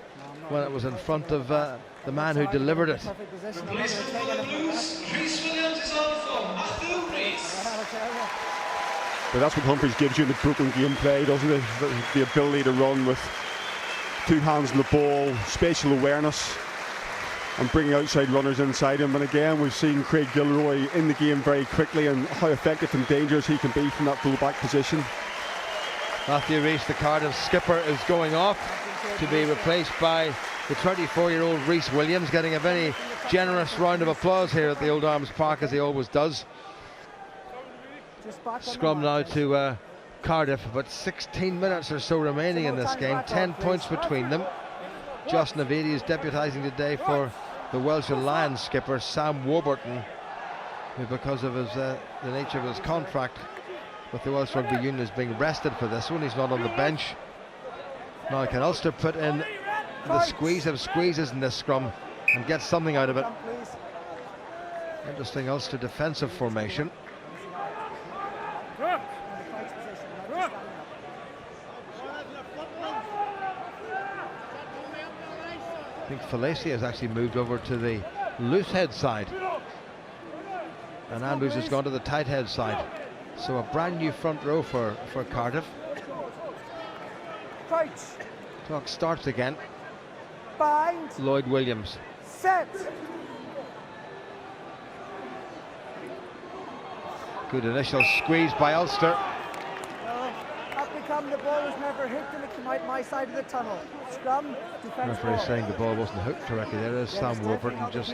when it was in front of the man who delivered it? But that's what Humphreys gives you in the broken game play, doesn't it? The ability to run with two hands on the ball, spatial awareness, and bringing outside runners inside him. And again, we've seen Craig Gilroy in the game very quickly and how effective and dangerous he can be from that full-back position. Matthew Rees, the Cardiff skipper, is going off to be replaced by the 24-year-old Rhys Williams, getting a very generous round of applause here at the Old Arms Park, as he always does. Scrum now to Cardiff, but 16 minutes or so remaining in this game, 10 points between them. Josh Navidi is deputising today for the Welsh Lions skipper Sam Warburton, who, because of his the nature of his contract with the Welsh Rugby Union, is being rested for this one. He's not on the bench. Now can Ulster put in the squeeze of squeezes in this scrum and get something out of it? Interesting Ulster defensive formation. I think Falacia has actually moved over to the loose head side, and Andrews has gone to the tight head side. So a brand new front row for Cardiff. Clock starts again. Bind. Lloyd Williams. Set. Good initial squeeze by Ulster. The ball was never hooked and it came out my side of the tunnel. Scrum, defense. Referee saying the ball wasn't hooked correctly. There is Sam Warburton just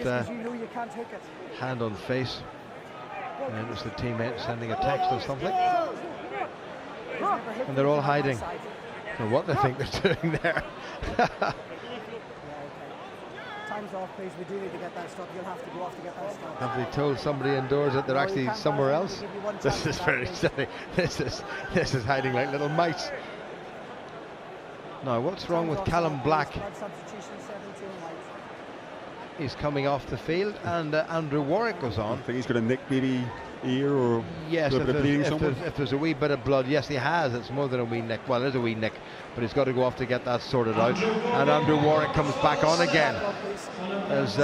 hand on face. And it was the teammate sending a text or something. And they're all hiding. I don't know what they think they're doing there. Time's off, please. We do need to get that stop. You'll have to go off to get that stop. Have they told somebody indoors that they're actually somewhere else? This is very silly. This is hiding like little mice. Now, what's wrong with Callum Black? He's coming off the field, and Andrew Warwick goes on. I think he's got a nick, maybe ear or yes, a bit of bleeding somewhere. If there's a wee bit of blood, yes, he has. It's more than a wee nick. Well, it is a wee nick, but he's got to go off to get that sorted out. And Andrew Warwick comes back on again as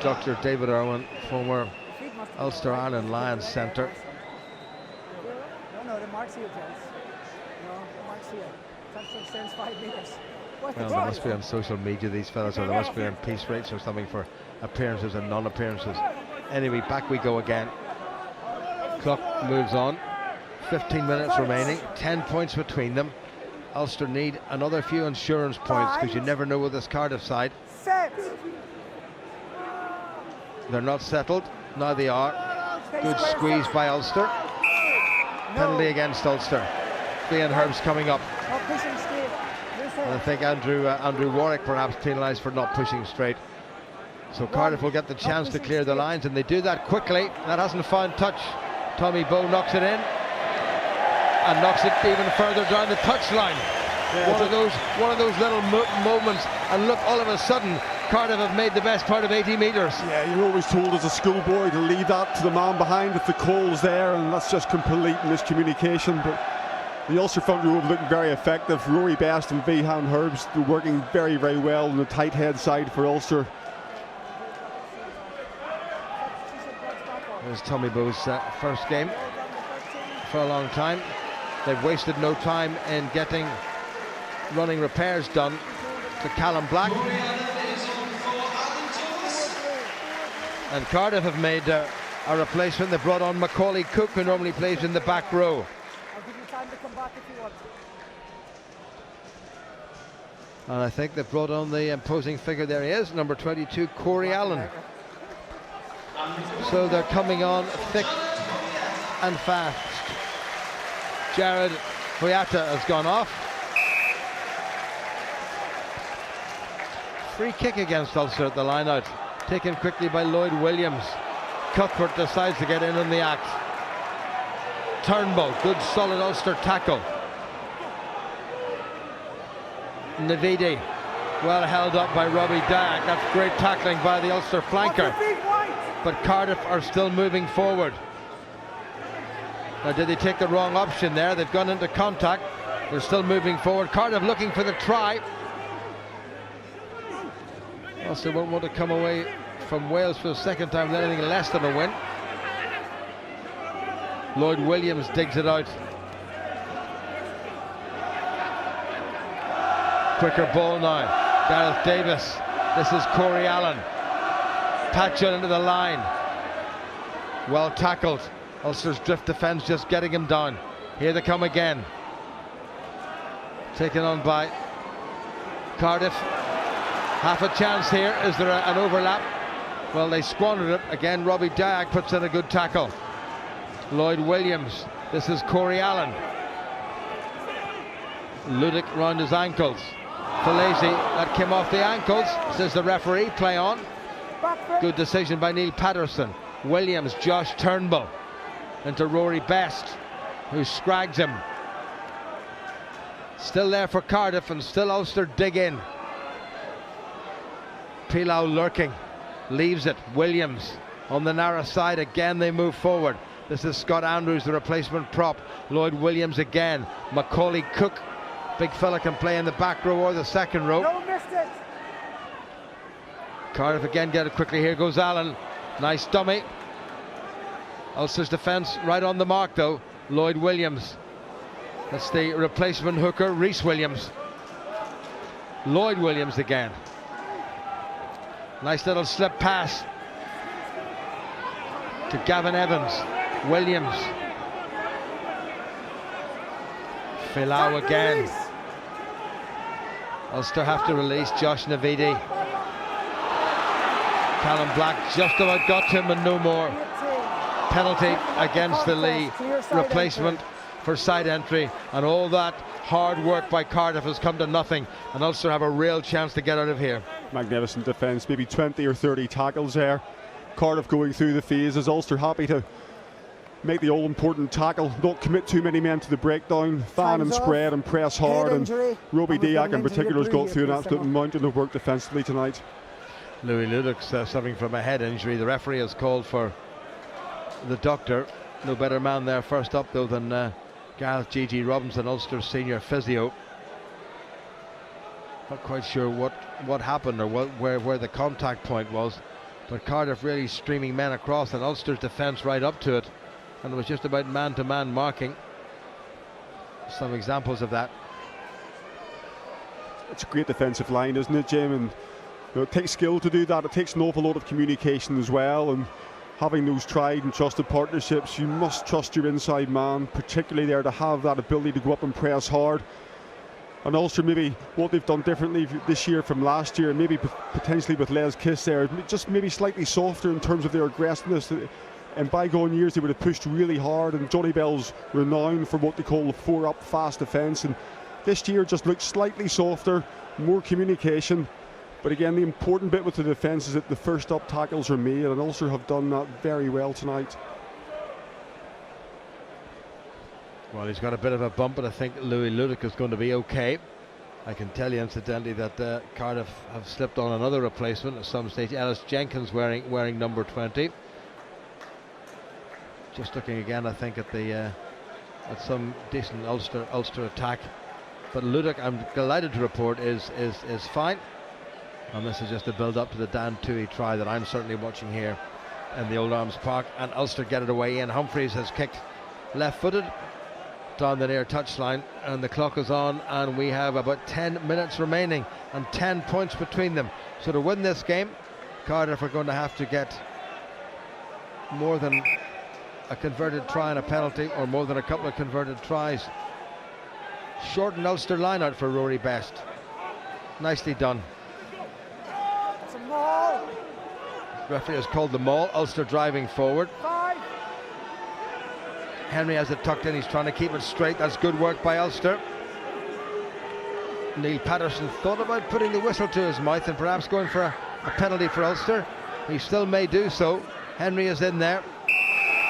Dr. David Irwin, former Ulster Ireland Lions centre. No, the mark's here, gents. No, the mark's here. Touchdown stands 5 meters. Well, they must be on social media, these fellas, or they must be on piece rates or something for appearances and non-appearances. Anyway, back we go again. Clock moves on. 15 minutes remaining. 10 points between them. Ulster need another few insurance points, because you never know with this Cardiff side. They're not settled. Now they are. Good squeeze by Ulster. Penalty against Ulster. Ian Herb's coming up. And I think Andrew Warwick perhaps penalised for not pushing straight. So Cardiff will get the chance to clear the lines, and they do that quickly. That hasn't found touch. Tommy Bowe knocks it in and knocks it even further down the touchline. Yeah, one of those little moments, and look, all of a sudden Cardiff have made the best part of 80 metres. Yeah, you're always told as a schoolboy to leave that to the man behind if the call's there, and that's just complete miscommunication. But the Ulster front row looking very effective. Rory Best and Vihan Herbst working very, very well on the tight head side for Ulster. There's Tommy Bowe's first game for a long time. They've wasted no time in getting running repairs done to Callum Black. And Cardiff have made a replacement. They brought on Macaulay Cook, who normally plays in the back row. I'll give you time to come back if you want. And I think they've brought on the imposing figure. There he is, number 22, Corey Allen. So they're coming on thick and fast. Jared Boyata has gone off. Free kick against Ulster at the line out, taken quickly by Lloyd Williams. Cuthbert decides to get in on the act. Turnbull, good solid Ulster tackle. Navidi, well held up by Robbie Dagg. That's great tackling by the Ulster flanker. But Cardiff are still moving forward. Now, did they take the wrong option there? They've gone into contact. They're still moving forward. Cardiff looking for the try. Ulster won't want to come away from Wales for the second time with anything less than a win. Lloyd Williams digs it out. Quicker ball now. Gareth Davis. This is Corey Allen. Patchell into the line. Well tackled. Ulster's drift defence just getting him down. Here they come again. Taken on by Cardiff. Half a chance here. Is there an overlap? Well, they squandered it. Again, Robbie Dagg puts in a good tackle. Lloyd Williams. This is Corey Allen. Ludick round his ankles. Falaisi, that came off the ankles, says the referee. Play on. Good decision by Neil Patterson. Williams, Josh Turnbull into Rory Best, who scrags him. Still there for Cardiff, and still Ulster dig in. Pilau lurking, leaves it. Williams on the narrow side again. They move forward. This is Scott Andrews, the replacement prop. Lloyd Williams again. Macaulay Cook, big fella, can play in the back row or the second row. No, missed it. Cardiff again get it quickly. Here goes Allen. Nice dummy. Ulster's defence right on the mark though. Lloyd Williams. That's the replacement hooker, Rhys Williams. Lloyd Williams again. Nice little slip pass to Gavin Evans. Williams. Filau again. Ulster have to release Josh Navidi. Callum Black just about got him and no more. Penalty against the Lee replacement for side entry, and all that hard work by Cardiff has come to nothing, and Ulster have a real chance to get out of here. Magnificent defence, maybe 20 or 30 tackles there. Cardiff going through the phases. Ulster happy to make the all-important tackle, not commit too many men to the breakdown, fan and spread and press hard, and Robbie Dagg in particular has got through an absolute mountain of work defensively tonight. Louis Ludick's suffering from a head injury. The referee has called for the doctor. No better man there first up though than Gareth G.G. Robinson, Ulster's senior physio. Not quite sure what happened or where the contact point was, but Cardiff really streaming men across and Ulster's defence right up to it, and it was just about man-to-man marking. Some examples of that. It's a great defensive line, isn't it, Jim? And it takes skill to do that. It takes an awful lot of communication as well, and having those tried and trusted partnerships, you must trust your inside man, particularly there to have that ability to go up and press hard. And Ulster, maybe what they've done differently this year from last year, maybe potentially with Les Kiss there, just maybe slightly softer in terms of their aggressiveness. In bygone years they would have pushed really hard, and Johnny Bell's renowned for what they call the 4-up fast defence, and this year just looked slightly softer, more communication. But again, the important bit with the defence is that the first up tackles are made, and Ulster have done that very well tonight. Well, he's got a bit of a bump, but I think Louis Ludick is going to be okay. I can tell you incidentally that Cardiff have slipped on another replacement at some stage. Ellis Jenkins wearing number 20. Just looking again, I think at some decent Ulster attack. But Ludick, I'm delighted to report, is fine. And this is just a build up to the Dan Toohey try that I'm certainly watching here in the Old Arms Park. And Ulster get it away in. Humphreys has kicked left-footed down the near touchline, and the clock is on, and we have about 10 minutes remaining and 10 points between them. So to win this game, Cardiff are going to have to get more than a converted try and a penalty, or more than a couple of converted tries. Shortened Ulster line out for Rory Best. Nicely done. It's a maul. Referee has called the maul. Ulster driving forward. 5. Henry has it tucked in. He's trying to keep it straight. That's good work by Ulster. Neil Patterson thought about putting the whistle to his mouth and perhaps going for a penalty for Ulster. He still may do so. Henry is in there.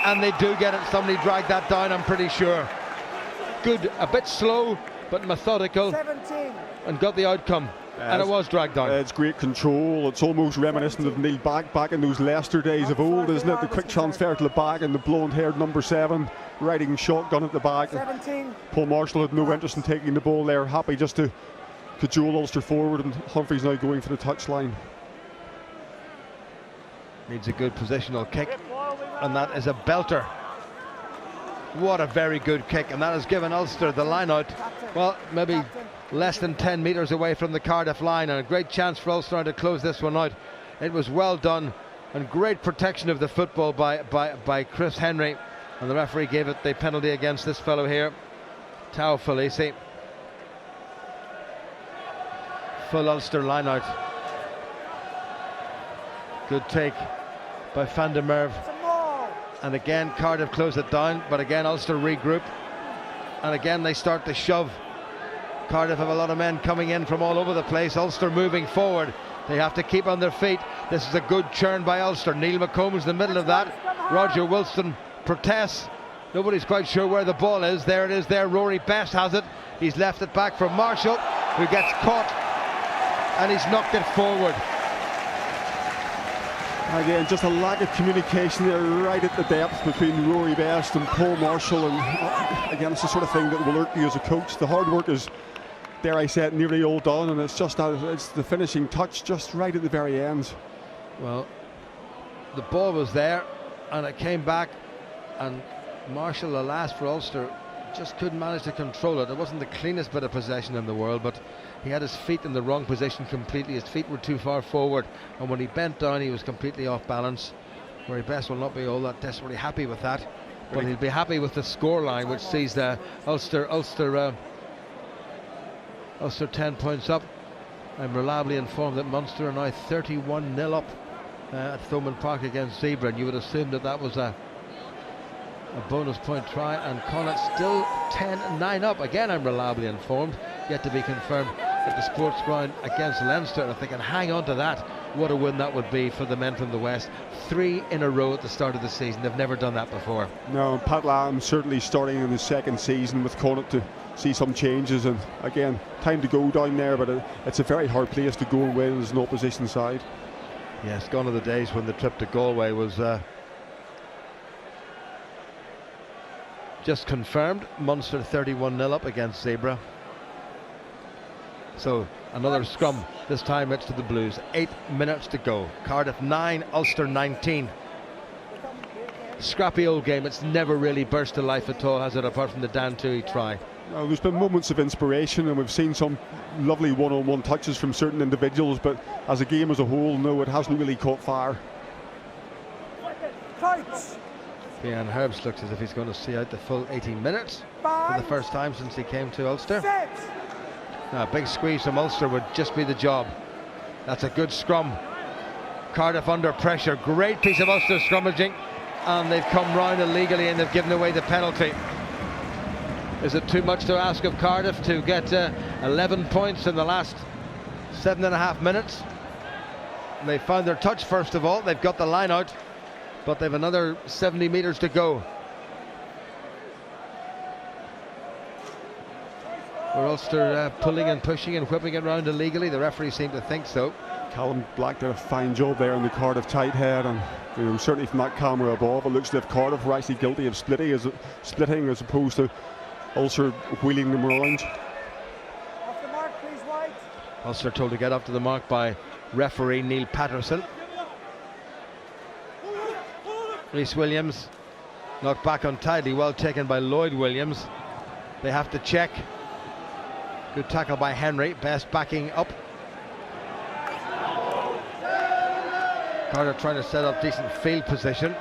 and they do get it. Somebody dragged that down, I'm pretty sure. Good, a bit slow, but methodical, 17. and got the outcome. And it was dragged down. It's great control. It's almost reminiscent of Neil back in those Leicester days of old, isn't it? The quick transfer to the back and the blonde-haired number 7 riding shotgun at the back. 17. Paul Marshall had no interest in taking the ball there, happy just to cajole Ulster forward, and Humphrey's now going for the touchline. Needs a good positional kick, and that is a belter. What a very good kick, and that has given Ulster the line out. Well, maybe less than 10 metres away from the Cardiff line, and a great chance for Ulster to close this one out. It was well done, and great protection of the football by Chris Henry, and the referee gave it the penalty against this fellow here, Tao Felici. Full Ulster line out. Good take by Van der Merwe. And again Cardiff close it down, but again Ulster regroup, and again they start to shove. Cardiff have a lot of men coming in from all over the place. Ulster moving forward, they have to keep on their feet. This is a good churn by Ulster. Neil McComb's in the middle of that. Roger Wilson protests. Nobody's quite sure where the ball is. There it is there. Rory Best has it. He's left it back for Marshall, who gets caught, and he's knocked it forward. Again, just a lack of communication there right at the depth between Rory Best and Paul Marshall, and again, it's the sort of thing that will irk you as a coach. The hard work is, dare I say it, nearly all done, and it's just it's the finishing touch just right at the very end. Well, the ball was there, and it came back, and Marshall, alas for Ulster, just couldn't manage to control it. It wasn't the cleanest bit of possession in the world, but he had his feet in the wrong position completely. His feet were too far forward, and when he bent down he was completely off balance. Rory Best will not be all that desperately happy with that, but he'll be happy with the scoreline, which sees Ulster 10 points up. I'm reliably informed that Munster are now 31-0 up at Thomond Park against Zebra, and you would assume that that was a bonus point try, and Connacht still 10-9 up. Again, I'm reliably informed, yet to be confirmed, at the sports ground against Leinster, and if they can hang on to that, what a win that would be for the men from the West. 3 in a row at the start of the season. They've never done that before. No, Pat Lam certainly starting in his second season with Connacht to see some changes, and again, time to go down there, but it's a very hard place to go away as an opposition side. Yes, gone are the days when the trip to Galway was just confirmed. Munster 31-0 up against Zebra. So another scrum, this time it's to the Blues. 8 minutes to go. Cardiff 9, Ulster 19. Scrappy old game. It's never really burst to life at all, has it, apart from the Dan Toohey try. Well, there's been moments of inspiration, and we've seen some lovely one-on-one touches from certain individuals, but as a game as a whole, no, it hasn't really caught fire. Ian Herbst looks as if he's going to see out the full 18 minutes for the first time since he came to Ulster. Now, a big squeeze from Ulster would just be the job. That's a good scrum. Cardiff under pressure. Great piece of Ulster scrummaging, and they've come round illegally and they've given away the penalty. Is it too much to ask of Cardiff to get 11 points in the last 7.5 minutes? They found their touch first of all. They've got the line out, but they've another 70 metres to go. Were Ulster pulling and pushing and whipping it around illegally? The referee seemed to think so. Callum Black did a fine job there on the Cardiff tight head, and certainly from that camera above, it looks as if Cardiff were actually guilty of splitting as opposed to Ulster wheeling them around. Off the mark, please, White. Ulster told to get up to the mark by referee Neil Patterson. Rhys Williams knocked back untidily, well taken by Lloyd Williams. They have to check. Good tackle by Henry. Best backing up. Carter trying to set up decent field position.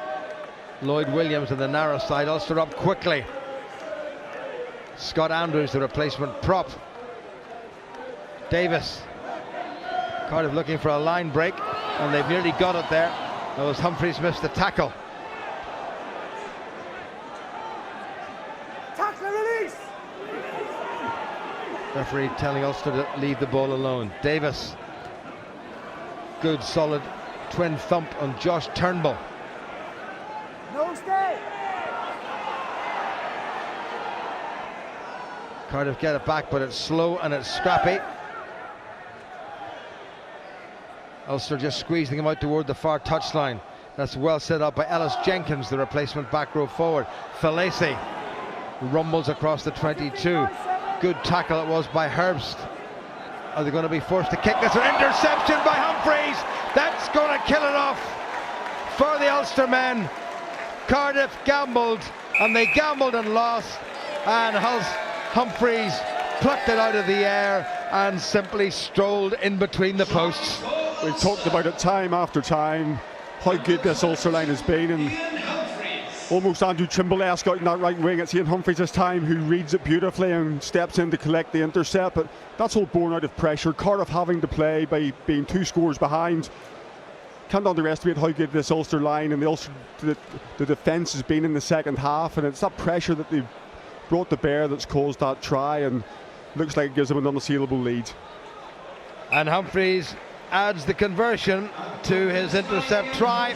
Lloyd Williams on the narrow side. Ulster up quickly. Scott Andrews, the replacement prop. Davis. Cardiff looking for a line break, and they've nearly got it there. That was Humphreys missed the tackle. Tackle release. Referee telling Ulster to leave the ball alone. Davis. Good solid twin thump on Josh Turnbull. No stay. Cardiff get it back, but it's slow and it's scrappy. Ulster just squeezing him out toward the far touchline. That's well set up by Ellis Jenkins, the replacement back row forward. Falaisi rumbles across the 22. Good tackle it was by Herbst. Are they going to be forced to kick this? An interception by Humphreys. That's going to kill it off for the Ulster men. Cardiff gambled, and they gambled and lost. And Humphreys plucked it out of the air and simply strolled in between the posts. We've talked about it time after time, how good this Ulster line has been, and almost Andrew Trimble-esque out in that right wing. It's Ian Humphreys this time who reads it beautifully and steps in to collect the intercept, but that's all born out of pressure. Cardiff having to play by being 2 scores behind. Can't underestimate how good this Ulster line and the defence has been in the second half, and it's that pressure that they've brought to bear that's caused that try, and looks like it gives them an unassailable lead. And Humphreys adds the conversion to his intercept try.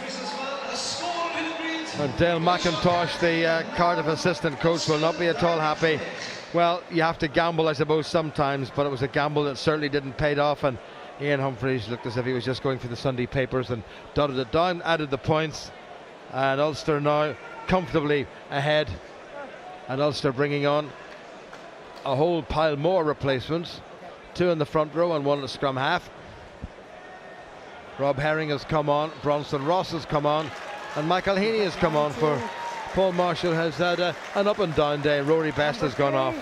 And Dale McIntosh, the Cardiff assistant coach, will not be at all happy. Well, you have to gamble, I suppose, sometimes, but it was a gamble that certainly didn't pay off, and Ian Humphreys looked as if he was just going for the Sunday papers and dotted it down, added the points, and Ulster now comfortably ahead. And Ulster bringing on a whole pile more replacements, 2 in the front row and 1 at the scrum half. Rob Herring has come on, Bronson Ross has come on, and Michael Heaney has come on for Paul Marshall. Has had an up and down day. Rory Best has gone off.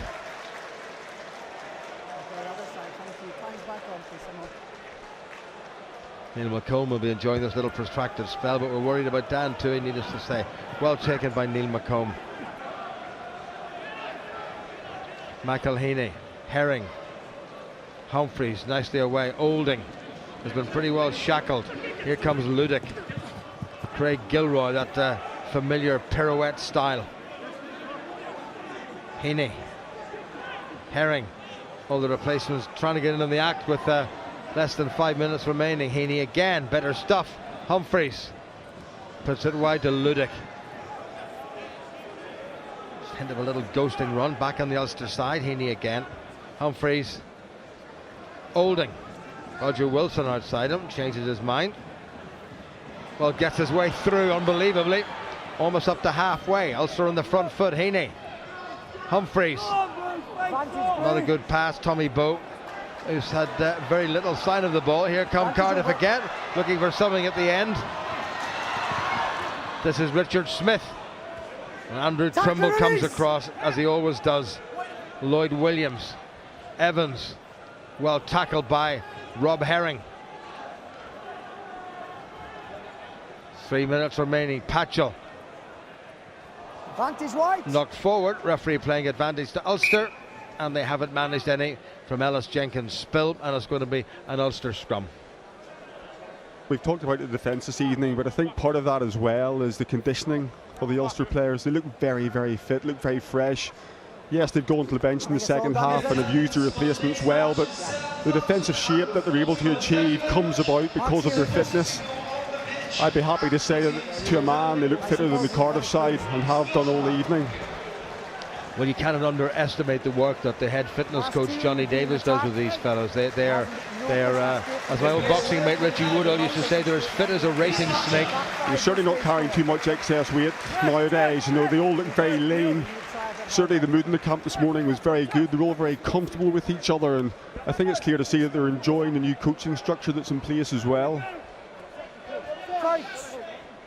Neil McComb will be enjoying this little protracted spell, but we're worried about Dan Toohey, needless to say. Well taken by Neil McComb. Michael Heaney, Herring, Humphreys nicely away. Olding has been pretty well shackled. Here comes Ludick. Craig Gilroy, that familiar pirouette style. Heaney, Herring, all the replacements trying to get into the act with less than 5 minutes remaining. Heaney again, better stuff. Humphreys puts it wide to Ludick. Hint of a little ghosting run back on the Ulster side. Heaney again. Humphreys. Olding. Roger Wilson outside him, changes his mind. Well, gets his way through unbelievably. Almost up to halfway. Ulster on the front foot. Heaney. Humphreys. Not a good pass. Tommy Bowe, who's had very little sign of the ball. Here come Cardiff again, looking for something at the end. This is Richard Smith. And Andrew Trimble comes across, as he always does. Lloyd Williams. Evans. Well tackled by Rob Herring. 3 minutes remaining. Patchell. Advantage wide. Knocked forward. Referee playing advantage to Ulster. And they haven't managed any from Ellis Jenkins' spill. And it's going to be an Ulster scrum. We've talked about the defence this evening, but I think part of that as well is the conditioning of the Ulster players. They look very, very fit, look very fresh. Yes, they've gone to the bench in the second half and have used their replacements well, but the defensive shape that they're able to achieve comes about because of their fitness. I'd be happy to say that to a man they look fitter than the Cardiff side and have done all evening. Well, you cannot underestimate the work that the head fitness coach Johnny Davis does with these fellows. They are, as my old boxing mate Richie Woodall used to say, they're as fit as a racing snake. You're certainly not carrying too much excess weight nowadays. You know, they all look very lean. Certainly the mood in the camp this morning was very good. They're all very comfortable with each other, and I think it's clear to see that they're enjoying the new coaching structure that's in place as well.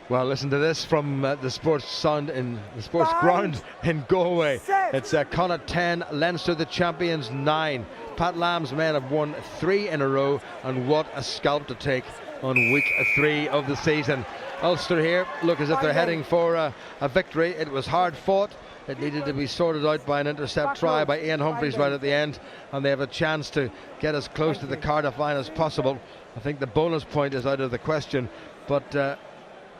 Well, listen to this from the sports sound in the sports ground in Galway. It's Connacht 10, Leinster the champions 9. Pat Lamb's men have won 3 in a row, and what a scalp to take on week 3 of the season. Ulster here look as if they're heading for a victory. It was hard fought. It needed to be sorted out by an intercept try by Ian Humphreys right at the end, and they have a chance to get as close to the Cardiff line as possible. I think the bonus point is out of the question, but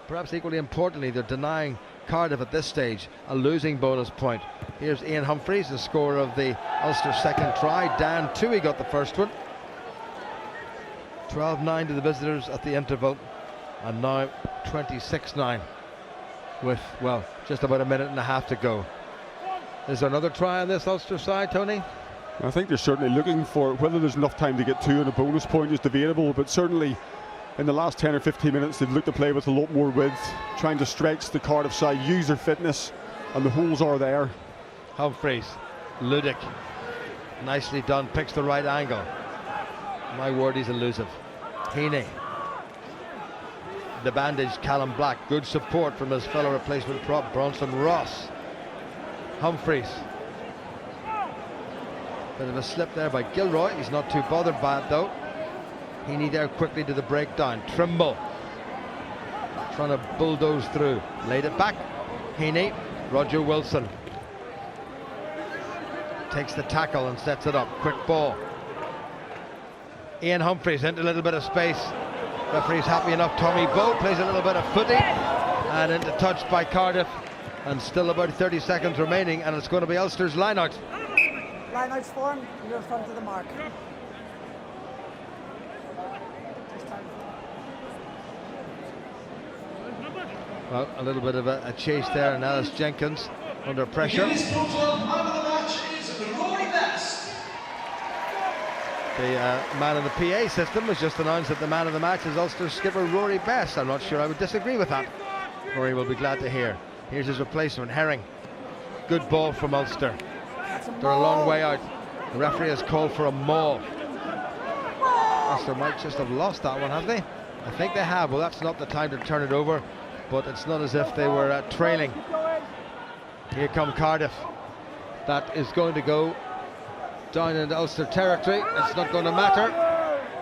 perhaps equally importantly, they're denying Cardiff at this stage a losing bonus point. Here's Ian Humphreys, the scorer of the Ulster second try. Dan Toohey got the first one. 12-9 to the visitors at the interval, and now 26-9. with, well, just about a minute and a half to go. Is there another try on this Ulster side, Tony? I think they're certainly looking for it. Whether there's enough time to get two and a bonus point is debatable, but certainly in the last 10 or 15 minutes they've looked to play with a lot more width, trying to stretch the Cardiff side, use their fitness, and the holes are there. Humphreys, Ludick, nicely done, picks the right angle. My word, he's elusive. Heaney, the bandage, Callum Black, good support from his fellow replacement prop Bronson Ross. Humphreys, bit of a slip there by Gilroy, he's not too bothered by it though. Heaney there quickly to the breakdown. Trimble trying to bulldoze through, laid it back. Heaney, Roger Wilson takes the tackle and sets it up. Quick ball. Ian Humphreys into a little bit of space. Referee's happy enough. Tommy Bowe plays a little bit of footy and into touch by Cardiff, and still about 30 seconds remaining, and it's going to be Ulster's line-out. Line-out's formed, you're in front of the mark. Well, a little bit of a chase there, and Alice Jenkins under pressure. The man in the PA system has just announced that the man of the match is Ulster skipper Rory Best. I'm not sure I would disagree with that. Rory will be glad to hear. Here's his replacement, Herring. Good ball from Ulster. They're a long way out. The referee has called for a maul. Ulster might just have lost that one, have they? I think they have. Well, that's not the time to turn it over, but it's not as if they were trailing. Here come Cardiff. That is going to go down into Ulster territory. It's not going to matter,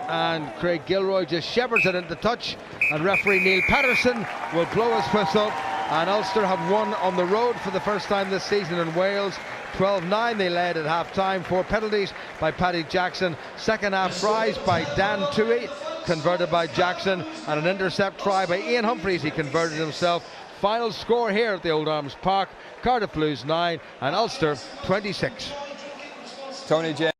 and Craig Gilroy just shepherds it into touch, and referee Neil Patterson will blow his whistle, and Ulster have won on the road for the first time this season in Wales. 12-9 they led at half-time. 4 penalties by Paddy Jackson, second half tries by Dan Toohey, converted by Jackson, and an intercept try by Ian Humphreys, he converted himself. Final score here at the Old Arms Park: Cardiff Blues 9 and Ulster 26. Tony J.